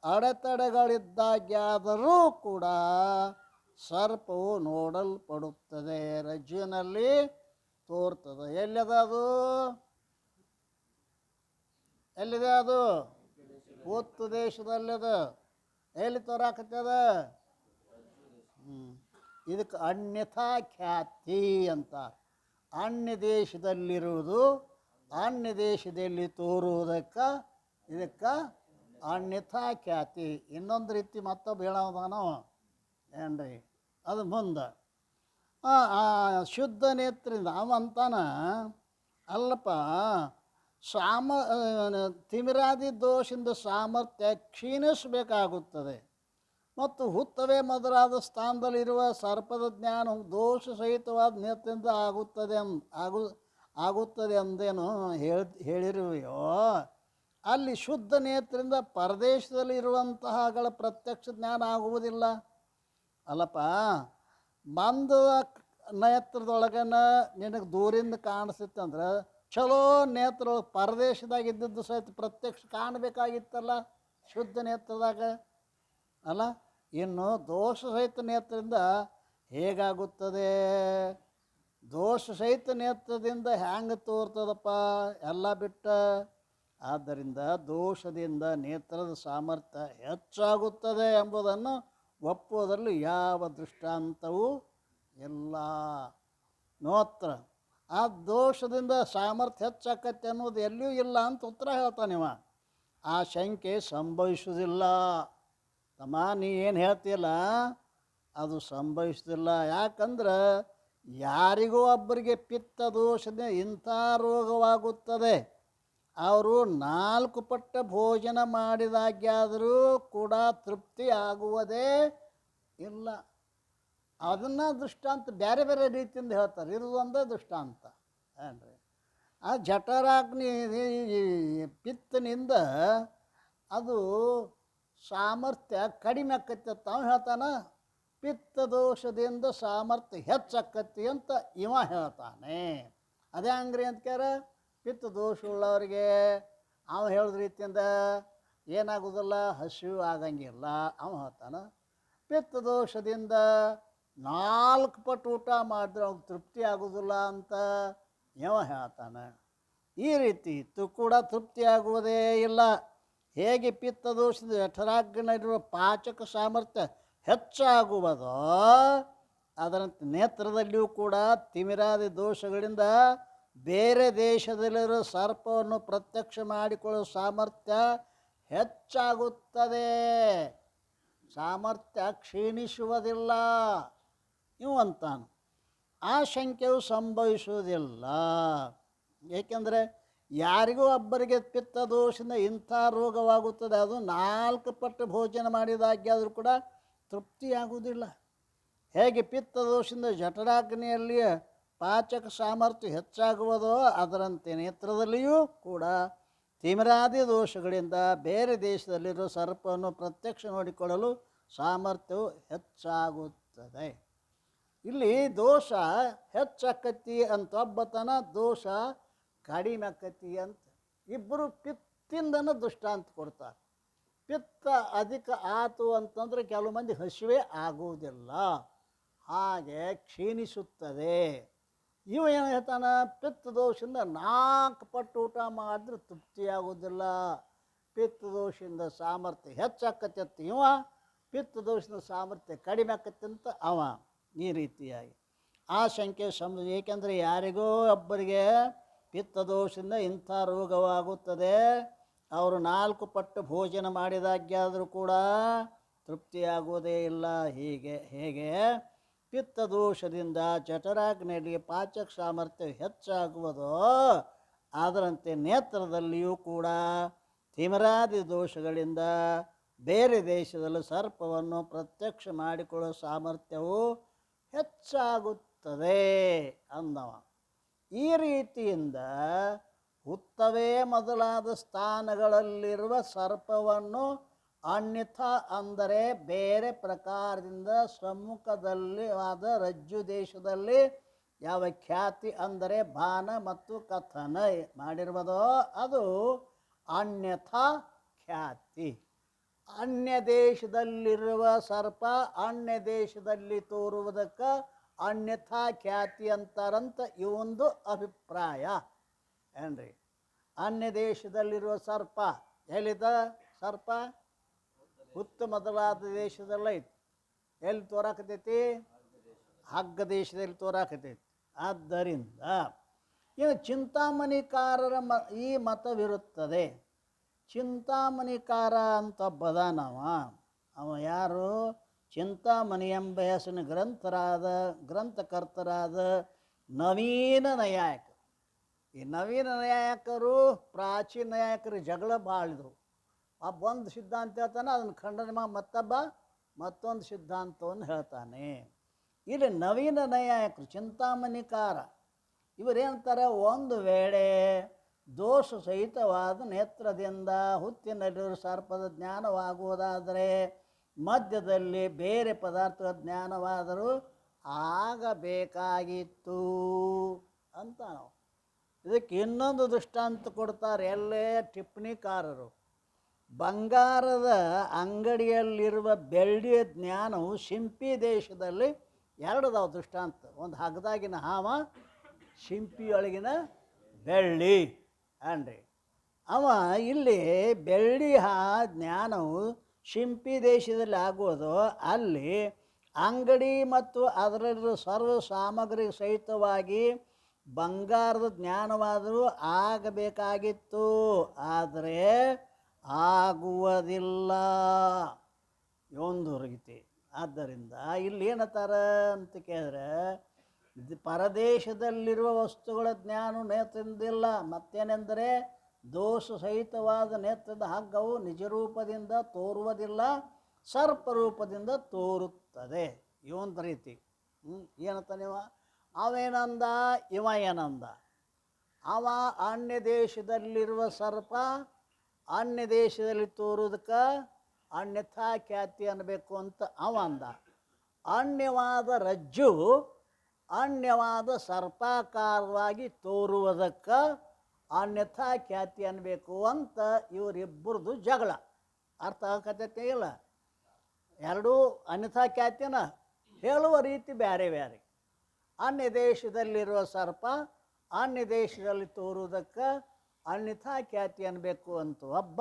ಅಡೆತಡೆಗಳಿದ್ದಾಗ್ಯಾದರೂ ಕೂಡ ಸರ್ಪವು ನೋಡಲ್ಪಡುತ್ತದೆ, ರಜ್ಜುವಿನಲ್ಲಿ ತೋರ್ತದೆ. ಎಲ್ಲಿದೆ ಅದು? ಎಲ್ಲಿದೆ ಅದು? ಹುತ್ತು ದೇಶದಲ್ಲಿದೆ. ಎಲ್ಲಿ ತೋರಾಕತ್ತದ? ಇದಕ್ಕೆ ಅನ್ಯಥಾ ಖ್ಯಾತಿ ಅಂತ. ಅನ್ಯ ದೇಶದಲ್ಲಿರುವುದು ಅನ್ಯ ದೇಶದಲ್ಲಿ ತೋರುವುದಕ್ಕೆ ಇದಕ್ಕೆ ಅನ್ಯಥಾ ಖ್ಯಾತಿ. ಇನ್ನೊಂದು ರೀತಿ ಮತ್ತೊಬ್ಬ ಹೇಳೋದಾನೋ ಏನ್ರಿ, ಅದು ಮುಂದೆ ಶುದ್ಧ ನೇತ್ರದಿಂದ ಅವಂತಾನ. ಅಲ್ಲಪ್ಪ, ತಿಮಿರಾದಿ ದೋಷದಿಂದ ಸಾಮರ್ಥ್ಯ ಕ್ಷೀಣಿಸಬೇಕಾಗುತ್ತದೆ ಮತ್ತು ಹುತ್ತವೇ ಮೊದಲಾದ ಸ್ಥಾನದಲ್ಲಿರುವ ಸರ್ಪದ ಜ್ಞಾನ ದೋಷ ಸಹಿತವಾದ ನೇತ್ರದಿಂದ ಆಗುತ್ತದೆ ಅಂದೇನು ಹೇಳಿರುವೆಯೋ, ಅಲ್ಲಿ ಶುದ್ಧ ನೇತ್ರದಿಂದ ಪರದೇಶದಲ್ಲಿ ಇರುವಂತಹಗಳ ಪ್ರತ್ಯಕ್ಷ ಜ್ಞಾನ ಆಗುವುದಿಲ್ಲ. ಅಲ್ಲಪ್ಪ, ಮಂದ ನೇತ್ರದೊಳಗನ ನಿನಗೆ ದೂರಿಂದ ಕಾಣಿಸುತ್ತೆ ಅಂದ್ರೆ ಚಲೋ ನೇತ್ರದೊಳಗೆ ಪರದೇಶದಾಗ ಇದ್ದದ್ದು ಸಹಿತ ಪ್ರತ್ಯಕ್ಷ ಕಾಣಬೇಕಾಗಿತ್ತಲ್ಲ ಶುದ್ಧ ನೇತ್ರದಾಗ. ಅಲ್ಲ, ಇನ್ನು ದೋಷ ಸಹಿತ ನೇತ್ರದಿಂದ ಹೇಗಾಗುತ್ತದೆ? ದೋಷ ಸಹಿತ ನೇತ್ರದಿಂದ ಹ್ಯಾಂಗೆ ತೋರ್ತದಪ್ಪ ಎಲ್ಲ ಬಿಟ್ಟ? ಆದ್ದರಿಂದ ದೋಷದಿಂದ ನೇತ್ರದ ಸಾಮರ್ಥ್ಯ ಹೆಚ್ಚಾಗುತ್ತದೆ ಎಂಬುದನ್ನು ಒಪ್ಪುವುದರಲ್ಲಿ ಯಾವ ದೃಷ್ಟಾಂತವೂ ಇಲ್ಲ. ನೋತ್ರ ಆ ದೋಷದಿಂದ ಸಾಮರ್ಥ್ಯ ಹೆಚ್ಚಾಕತ್ತೆ ಅನ್ನೋದು ಎಲ್ಲಿಯೂ ಇಲ್ಲ ಅಂತ ಉತ್ತರ ಹೇಳ್ತಾನಿವ. ಆ ಶಂಕೆ ಸಂಭವಿಸುವುದಿಲ್ಲ. ತಮ್ಮ, ನೀ ಏನು ಹೇಳ್ತೀಯಲ್ಲ ಅದು ಸಂಭವಿಸುವುದಿಲ್ಲ. ಯಾಕಂದ್ರೆ ಯಾರಿಗೂ ಒಬ್ಬರಿಗೆ ಪಿತ್ತ ದೋಷದಿಂದ ಇಂಥ ರೋಗವಾಗುತ್ತದೆ. ಅವರು 4 ಪಟ್ಟ ಭೋಜನ ಮಾಡಿದಾಗ್ಯಾದರೂ ಕೂಡ ತೃಪ್ತಿ ಆಗುವುದೇ ಇಲ್ಲ. ಅದನ್ನು ದೃಷ್ಟಾಂತ ಬೇರೆ ಬೇರೆ ರೀತಿಯಿಂದ ಹೇಳ್ತಾರೆ. ಇದು ಒಂದೇ ದೃಷ್ಟಾಂತ ಏನ್ರಿ. ಆ ಜಠರಾಗ್ನಿ ಪಿತ್ತನಿಂದ ಅದು ಸಾಮರ್ಥ್ಯ ಕಡಿಮೆ ಆಕತಿ ಅಂತ ಅವ್ನು ಹೇಳ್ತಾನೆ. ಪಿತ್ತ ದೋಷದಿಂದ ಸಾಮರ್ಥ್ಯ ಹೆಚ್ಚಾಕತಿ ಅಂತ ಇವ ಹೇಳ್ತಾನೆ. ಅದೇ ಹಂಗ್ರಿ ಅಂತ ಕೇಳ ಪಿತ್ತ ದೋಷವುಳ್ಳವರಿಗೆ ಅವ ಹೇಳಿದ ರೀತಿಯಿಂದ ಏನಾಗೋದಿಲ್ಲ, ಹಸಿವು ಆಗಂಗಿಲ್ಲ ಅವ ಹೇಳ್ತಾನೆ. ಪಿತ್ತ ದೋಷದಿಂದ 4 ಪಟ್ಟು ಊಟ ಮಾಡಿದ್ರೆ ಅವ್ನಿಗೆ ತೃಪ್ತಿ ಆಗೋದಿಲ್ಲ ಅಂತ ಇವ ಹೇಳ್ತಾನೆ. ಈ ರೀತಿ ಕೂಡ ತೃಪ್ತಿ ಆಗುವುದೇ ಇಲ್ಲ. ಹೇಗೆ ಪಿತ್ತ ದೋಷದ ಜಠರಾಗ್ನಿರುವ ಪಾಚಕ ಸಾಮರ್ಥ್ಯ ಹೆಚ್ಚಾಗುವುದೋ ಅದರಂತೆ ನೇತ್ರದಲ್ಲಿಯೂ ಕೂಡ ತಿಮಿರಾದಿ ದೋಷಗಳಿಂದ ಬೇರೆ ದೇಶದಲ್ಲಿರೋ ಸರ್ಪವನ್ನು ಪ್ರತ್ಯಕ್ಷ ಮಾಡಿಕೊಳ್ಳುವ ಸಾಮರ್ಥ್ಯ ಹೆಚ್ಚಾಗುತ್ತದೆ, ಸಾಮರ್ಥ್ಯ ಕ್ಷೀಣಿಸುವುದಿಲ್ಲ ಇವಂತಾನು. ಆ ಶಂಕೆಯು ಸಂಭವಿಸುವುದಿಲ್ಲ. ಏಕೆಂದರೆ ಯಾರಿಗೂ ಒಬ್ಬರಿಗೆ ಪಿತ್ತ ದೋಷದಿಂದ ಇಂಥ ರೋಗವಾಗುತ್ತದೆ, ಅದು 4 ಪಟ್ಟು ಭೋಜನ ಮಾಡಿದಾಗ್ಯಾದರೂ ಕೂಡ ತೃಪ್ತಿಯಾಗುವುದಿಲ್ಲ. ಹೇಗೆ ಪಿತ್ತ ದೋಷದಿಂದ ಜಠರಾಗ್ನಿಯಲ್ಲಿ ಪಾಚಕ ಸಾಮರ್ಥ್ಯ ಹೆಚ್ಚಾಗುವುದೋ ಅದರಂತೆ ನೇತ್ರದಲ್ಲಿಯೂ ಕೂಡ ತಿಮಿರಾದಿ ದೋಷಗಳಿಂದ ಬೇರೆ ದೇಶದಲ್ಲಿರೋ ಸರ್ಪವನ್ನು ಪ್ರತ್ಯಕ್ಷ ನೋಡಿಕೊಳ್ಳಲು ಸಾಮರ್ಥ್ಯವು ಹೆಚ್ಚಾಗುತ್ತದೆ. ಇಲ್ಲಿ ದೋಷ ಹೆಚ್ಚಾಕತಿ ಅಂತ ಒಬ್ಬತನ, ದೋಷ ಕಡಿಮೆ ಆಕತಿ ಅಂತ. ಇಬ್ಬರು ಪಿತ್ತಿಂದನೂ ದೃಷ್ಟಾಂತ ಕೊಡ್ತಾರೆ. ಪಿತ್ತ ಅಧಿಕ ಆತು ಅಂತಂದರೆ ಕೆಲವು ಮಂದಿ ಹಸಿವೆ ಆಗುವುದಿಲ್ಲ, ಹಾಗೆ ಕ್ಷೀಣಿಸುತ್ತದೆ. ಇವ ಏನು ಹೇಳ್ತಾನೆ, ಪಿತ್ತ ದೋಷದಿಂದ 4 ಪಟ್ಟು ಊಟ ಮಾಡಿದ್ರೆ ತೃಪ್ತಿಯಾಗೋದಿಲ್ಲ. ಪಿತ್ತದೋಷದಿಂದ ಸಾಮರ್ಥ್ಯ ಹೆಚ್ಚಾಕತ್ತಂತ ಇವ, ಪಿತ್ತದೋಷದಿಂದ ಸಾಮರ್ಥ್ಯ ಕಡಿಮೆ ಆಕತ್ತಂತ ಅವ. ಈ ರೀತಿಯಾಗಿ ಆ ಸಂಖ್ಯೆ ಏಕೆಂದರೆ ಯಾರಿಗೋ ಒಬ್ಬರಿಗೆ ಪಿತ್ತದೋಷದಿಂದ ಇಂಥ ರೋಗವಾಗುತ್ತದೆ, ಅವರು 4 ಪಟ್ಟು ಭೋಜನ ಮಾಡಿದಾಗ್ಯಾದರೂ ಕೂಡ ತೃಪ್ತಿಯಾಗುವುದೇ ಇಲ್ಲ. ಹೇಗೆ ಪಿತ್ತದೋಷದಿಂದ ಜಠರಾಗ್ನಿಯಲ್ಲಿ ಪಾಚಕ ಸಾಮರ್ಥ್ಯ ಹೆಚ್ಚಾಗುವುದೋ ಅದರಂತೆ ನೇತ್ರದಲ್ಲಿಯೂ ಕೂಡ ತಿಮಿರಾದಿ ದೋಷಗಳಿಂದ ಬೇರೆ ದೇಶದಲ್ಲಿ ಸರ್ಪವನ್ನು ಪ್ರತ್ಯಕ್ಷ ಮಾಡಿಕೊಳ್ಳುವ ಸಾಮರ್ಥ್ಯವು ಹೆಚ್ಚಾಗುತ್ತದೆ ಅಂದವ. ಈ ರೀತಿಯಿಂದ ಹುತ್ತವೇ ಮೊದಲಾದ ಸ್ಥಾನಗಳಲ್ಲಿರುವ ಸರ್ಪವನ್ನು ಅನ್ಯಥಾ ಅಂದರೆ ಬೇರೆ ಪ್ರಕಾರದಿಂದ ಸಮ್ಮುಖದಲ್ಲಿ ಆದ ರಜ್ಜು ದೇಶದಲ್ಲಿ ಯಾವ ಖ್ಯಾತಿ ಅಂದರೆ ಬಾನ ಮತ್ತು ಕಥನ ಮಾಡಿರುವುದೋ ಅದು ಅನ್ಯಥಾ ಖ್ಯಾತಿ. ಅನ್ಯ ದೇಶದಲ್ಲಿರುವ ಸರ್ಪ ಅನ್ಯ ದೇಶದಲ್ಲಿ ತೋರುವುದಕ್ಕೆ ಅನ್ಯಥಾ ಖ್ಯಾತಿ ಅಂತಾರಂತ ಇವೊಂದು ಅಭಿಪ್ರಾಯ ಏನ್ರಿ. ಅನ್ಯ ದೇಶದಲ್ಲಿರುವ ಸರ್ಪ ಎಲ್ಲಿದ ಸರ್ಪ ಹುತ್ತ ಮೊದಲಾದ ದೇಶದಲ್ಲೈತಿ. ಎಲ್ಲಿ ತೋರಾಕತೈತಿ? ಹಗ್ಗ ದೇಶದಲ್ಲಿ ತೋರಾಕತೈತಿ. ಆದ್ದರಿಂದ ಇನ್ನು ಚಿಂತಾಮಣಿಕಾರರ ಈ ಮತವಿರುತ್ತದೆ. ಚಿಂತಾಮಣಿಕಾರ ಅಂತ ಬದಾನವ. ಅವ ಯಾರು? ಚಿಂತಾಮಣಿ ಎಂಬ ಹೆಸರಿನ ಗ್ರಂಥಕರ್ತರಾದ ನವೀನ ನಯಾಯಕ. ಈ ನವೀನ ನಯಾಯಕರು ಪ್ರಾಚೀನ ನಯಾಯಕರು ಜಗಳ ಬಾಳಿದ್ರು. ಒಂದು ಸಿದ್ಧಾಂತ ಹೇಳ್ತಾನೆ, ಅದನ್ನು ಖಂಡನೆ ಮತ್ತೊಂದು ಸಿದ್ಧಾಂತವನ್ನು ಹೇಳ್ತಾನೆ. ಇಲ್ಲಿ ನವೀನ ನಯಾಯಕರು ಚಿಂತಾಮಣಿಕಾರ ಇವರೇಂತಾರೆ, ಒಂದು ವೇಳೆ ದೋಷ ಸಹಿತವಾದ ನೇತ್ರದಿಂದ ಹುತ್ತಿನಲ್ಲಿರುವ ಸರ್ಪದ ಜ್ಞಾನವಾಗುವುದಾದರೆ ಮಧ್ಯದಲ್ಲಿ ಬೇರೆ ಪದಾರ್ಥದ ಜ್ಞಾನವಾದರೂ ಆಗಬೇಕಾಗಿತ್ತು ಅಂತ ನಾವು ಇದಕ್ಕೆ ಇನ್ನೊಂದು ದೃಷ್ಟಾಂತ ಕೊಡ್ತಾರೆ ಎಲ್ಲೇ ಟಿಪ್ಪಣಿಕಾರರು. ಬಂಗಾರದ ಅಂಗಡಿಯಲ್ಲಿರುವ ಬೆಳ್ಳಿಯ ಜ್ಞಾನವು ಶಿಂಪಿ ದೇಶದಲ್ಲಿ 2 ಅದಾವ ದೃಷ್ಟಾಂತ. ಒಂದು ಹಗ್ಗದಾಗಿನ ಹಾವ, ಶಿಂಪಿಯೊಳಗಿನ ಬೆಳ್ಳಿ ಅನ್ರಿ. ಅವ ಇಲ್ಲಿ ಬೆಳ್ಳಿ ಜ್ಞಾನವು ಶಿಂಪಿ ದೇಶದಲ್ಲಿ ಆಗುವುದು, ಅಲ್ಲಿ ಅಂಗಡಿ ಮತ್ತು ಅದರಲ್ಲಿರುವ ಸರ್ವ ಸಾಮಗ್ರಿ ಸಹಿತವಾಗಿ ಬಂಗಾರದ ಜ್ಞಾನವಾದರೂ ಆಗಬೇಕಾಗಿತ್ತು, ಆದರೆ ಆಗುವುದಿಲ್ಲ ಒಂದು ರೀತಿ. ಆದ್ದರಿಂದ ಇಲ್ಲಿ ಏನತ್ತಾರ ಅಂತ ಕೇಳಿದ್ರೆ, ಪರದೇಶದಲ್ಲಿರುವ ವಸ್ತುಗಳ ಜ್ಞಾನ ನೇತ್ರದಿಂದಿಲ್ಲ. ಮತ್ತೇನೆಂದರೆ ದೋಷ ಸಹಿತವಾದ ನೇತ್ರದ ಹಗ್ಗವು ನಿಜರೂಪದಿಂದ ತೋರುವುದಿಲ್ಲ, ಸರ್ಪರೂಪದಿಂದ ತೋರುತ್ತದೆ. ಇವೊಂದು ರೀತಿ. ಏನಂತಾನಿವ? ಅವೇನಂದ, ಇವ ಏನಂದ? ಅವ ಅನ್ಯ ದೇಶದಲ್ಲಿರುವ ಸರ್ಪ ಅನ್ಯ ದೇಶದಲ್ಲಿ ತೋರುವುದಕ್ಕೆ ಅನ್ಯಥಾ ಖ್ಯಾತಿ ಅನ್ನಬೇಕು ಅಂತ ಅವ ಅಂದ. ಅನ್ಯವಾದ ರಜ್ಜು ಅನ್ಯವಾದ ಸರ್ಪಾಕಾರವಾಗಿ ತೋರುವುದಕ್ಕೆ ಅನ್ಯಥಾ ಖ್ಯಾತಿ ಅನ್ನಬೇಕು ಅಂತ ಇವರಿಬ್ಬರದು ಜಗಳ. ಅರ್ಥ ಆಗತ್ತೆ ಇಲ್ಲ? ಎರಡೂ ಅನ್ಯಥಾ ಖ್ಯಾತಿನ ಹೇಳುವ ರೀತಿ ಬೇರೆ ಬೇರೆ. ಅನ್ಯ ದೇಶದಲ್ಲಿರುವ ಸರ್ಪ ಅನ್ಯ ದೇಶದಲ್ಲಿ ತೋರುವುದಕ್ಕೆ ಅನ್ಯಥಾ ಖ್ಯಾತಿ ಅನ್ನಬೇಕು ಅಂತ ಒಬ್ಬ,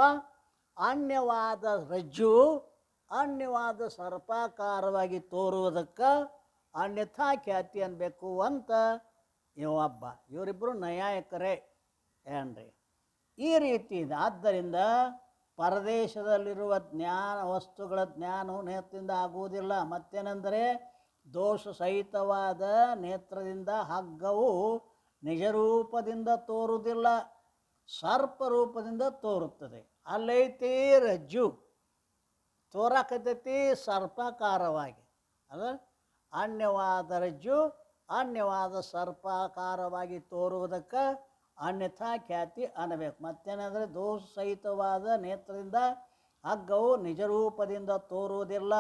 ಅನ್ಯವಾದ ರಜ್ಜು ಅನ್ಯವಾದ ಸರ್ಪಾಕಾರವಾಗಿ ತೋರುವುದಕ್ಕೆ ಅನ್ಯಥಾ ಖ್ಯಾತಿ ಅನ್ನಬೇಕು ಅಂತ ಇವೊಬ್ಬ. ಇವರಿಬ್ಬರು ನ್ಯಾಯಕರೇ ಏನ್ರಿ. ಈ ರೀತಿ ಇದೆ. ಆದ್ದರಿಂದ ಪರದೇಶದಲ್ಲಿರುವ ವಸ್ತುಗಳ ಜ್ಞಾನವು ನೇತ್ರದಿಂದ ಆಗುವುದಿಲ್ಲ. ಮತ್ತೇನೆಂದರೆ ದೋಷ ಸಹಿತವಾದ ನೇತ್ರದಿಂದ ಹಗ್ಗವು ನಿಜರೂಪದಿಂದ ತೋರುವುದಿಲ್ಲ, ಸರ್ಪರೂಪದಿಂದ ತೋರುತ್ತದೆ. ಅಲ್ಲೈತಿ ರಜ್ಜು ತೋರಾಕತೈತಿ ಸರ್ಪಾಕಾರವಾಗಿ. ಅದ ಅನ್ಯವಾದ ರಜ್ಜು ಅನ್ಯವಾದ ಸರ್ಪಾಕಾರವಾಗಿ ತೋರುವುದಕ್ಕೆ ಅನ್ಯಥಾ ಖ್ಯಾತಿ ಅನ್ನಬೇಕು. ಮತ್ತೇನೆಂದರೆ ದೋಷ ಸಹಿತವಾದ ನೇತ್ರದಿಂದ ಹಗ್ಗವು ನಿಜರೂಪದಿಂದ ತೋರುವುದಿಲ್ಲ,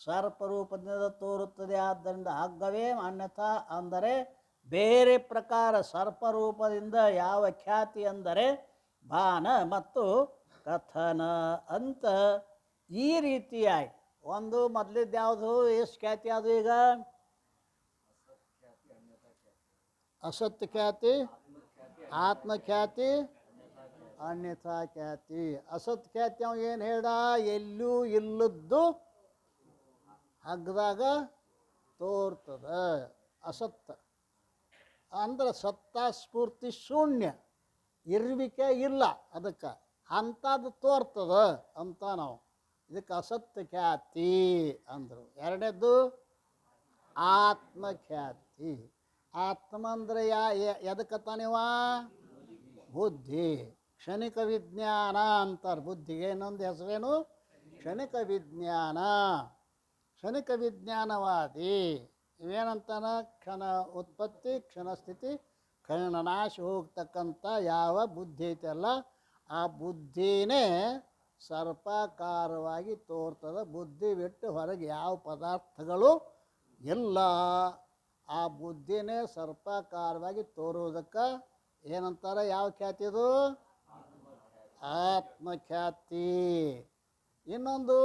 ಸರ್ಪರೂಪದಿಂದ ತೋರುತ್ತದೆ. ಆದ್ದರಿಂದ ಹಗ್ಗವೇ ಅನ್ಯಥಾ ಅಂದರೆ ಬೇರೆ ಪ್ರಕಾರ ಸರ್ಪರೂಪದಿಂದ ಯಾವ ಖ್ಯಾತಿ ಅಂದರೆ ಬಾನ ಮತ್ತು ಕಥನ ಅಂತ ಈ ರೀತಿಯಾಗಿ ಒಂದು ಮೊದಲಿದ್ದು ಯಾವುದು ಎಷ್ಟು ಖ್ಯಾತಿ ಅದು? ಈಗ ಅಸತ್ಯ ಖ್ಯಾತಿ, ಆತ್ಮಖ್ಯಾತಿ, ಅನ್ಯಥಾ ಖ್ಯಾತಿ. ಅಸತ್ ಖ್ಯಾತಿ ಅವ ಏನು ಹೇಳ್ದ? ಎಲ್ಲೂ ಇಲ್ಲದ್ದು ಹಗ್ಗದಾಗ ತೋರ್ತದ. ಅಸತ್ತ ಅಂದ್ರೆ ಸತ್ತ ಸ್ಫೂರ್ತಿ ಶೂನ್ಯ, ಇರುವಿಕೆ ಇಲ್ಲ, ಅದಕ್ಕೆ ಅಂಥದ್ದು ತೋರ್ತದ ಅಂತ ನಾವು ಇದಕ್ಕೆ ಅಸತ್ಯ ಖ್ಯಾತಿ ಅಂದರು. ಎರಡನೇದ್ದು ಆತ್ಮಖ್ಯಾತಿ. ಆತ್ಮ ಅಂದರೆ ಎದಕ್ಕತ್ತಾನಿವ? ಬುದ್ಧಿ. ಕ್ಷಣಿಕ ವಿಜ್ಞಾನ ಅಂತಾರೆ ಬುದ್ಧಿಗೆ. ಇನ್ನೊಂದು ಹೆಸರೇನು? ಕ್ಷಣಿಕ ವಿಜ್ಞಾನ. ಕ್ಷಣಿಕ ವಿಜ್ಞಾನವಾದಿ ಇವೇನಂತಾನ? ಕ್ಷಣ ಉತ್ಪತ್ತಿ, ಕ್ಷಣ ಸ್ಥಿತಿ, ಕ್ಷಣ ನಾಶ ಹೋಗ್ತಕ್ಕಂಥ ಯಾವ ಬುದ್ಧಿ ಐತಲ್ಲ, ಆ ಬುದ್ಧಿನೇ ಸರ್ಪಾಕಾರವಾಗಿ ತೋರ್ತದ. ಬುದ್ಧಿ ಬಿಟ್ಟು ಹೊರಗೆ ಯಾವ ಪದಾರ್ಥಗಳು ಇಲ್ಲ. ಆ ಬುದ್ಧಿನೇ ಸರ್ಪಾಕಾರವಾಗಿ ತೋರುವುದಕ್ಕೆ ಏನಂತಾರೆ? ಯಾವ ಖ್ಯಾತಿ ಇದು? ಆತ್ಮಖ್ಯಾತಿ. ಇನ್ನೊಂದು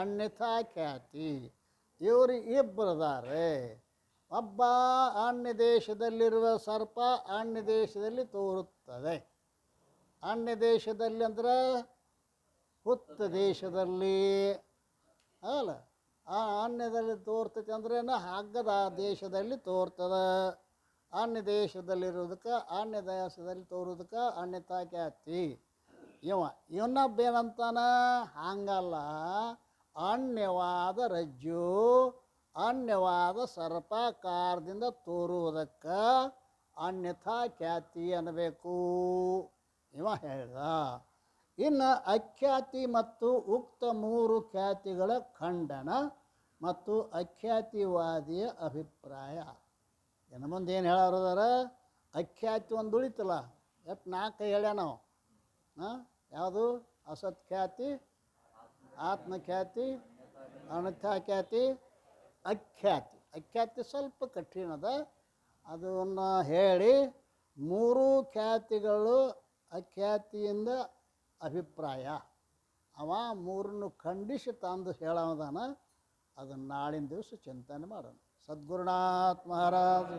ಅನ್ಯಥಾ ಖ್ಯಾತಿ. ಇವರು ಇಬ್ಬರದಾರೆ. ಒಬ್ಬ ಅನ್ಯ ದೇಶದಲ್ಲಿರುವ ಸರ್ಪ ಅನ್ಯ ದೇಶದಲ್ಲಿ ತೋರುತ್ತದೆ. ಅನ್ಯ ದೇಶದಲ್ಲಿ ಅಂದ್ರೆ ಹುತ್ತ ದೇಶದಲ್ಲಿ ಅಲ್ಲ, ಆ ಅನ್ಯದಲ್ಲಿ ತೋರ್ತೈತೆ ಅಂದ್ರೇನು? ಹಗ್ಗದ ದೇಶದಲ್ಲಿ ತೋರ್ತದೆ. ಅನ್ಯ ದೇಶದಲ್ಲಿರೋದಕ್ಕೆ, ಅನ್ಯ ದೇಶದಲ್ಲಿ ತೋರೋದಕ್ಕೆ ಅನ್ಯಥಾ ಖ್ಯಾತಿ. ಇವನೊಬ್ಬ ಏನಂತಾನ? ಹಂಗಲ್ಲ, ಅನ್ಯವಾದ ರಜ್ಜು ಅನ್ಯವಾದ ಸರ್ಪಾಕಾರದಿಂದ ತೋರುವುದಕ್ಕೆ ಅನ್ಯಥಾ ಖ್ಯಾತಿ ಅನ್ನಬೇಕು ಇವ ಹೇಳ್ದ. ಇನ್ನು ಅಖ್ಯಾತಿ ಮತ್ತು ಉಕ್ತ ಮೂರು ಖ್ಯಾತಿಗಳ ಖಂಡನ ಮತ್ತು ಅಖ್ಯಾತಿವಾದಿಯ ಅಭಿಪ್ರಾಯ. ಇನ್ನು ಮುಂದೆ ಏನು ಹೇಳೋದಾರ? ಅಖ್ಯಾತಿ ಒಂದು ಉಳಿತಲ್ಲ, ಎಷ್ಟು 4 ಹೇಳ್ಯಾವ ನಾವು. ಯಾವುದು? ಅಸತ್ಖ್ಯಾತಿ, ಆತ್ಮಖ್ಯಾತಿ, ಅನ್ಯಥಾ ಖ್ಯಾತಿ, ಅಖ್ಯಾತಿ. ಅಖ್ಯಾತಿ ಸ್ವಲ್ಪ ಕಠಿಣದ, ಅದನ್ನು ಹೇಳಿ 3 ಖ್ಯಾತಿಗಳು ಅಖ್ಯಾತಿಯಿಂದ ಅಭಿಪ್ರಾಯ. ಅವ 3 ಖಂಡಿಸಿ ತಂದು ಹೇಳೋದಾನ. ಅದನ್ನು ನಾಳಿನ ದಿವಸ ಚಿಂತನೆ ಮಾಡೋಣ. ಸದ್ಗುರುನಾಥ ಮಹಾರಾಜ್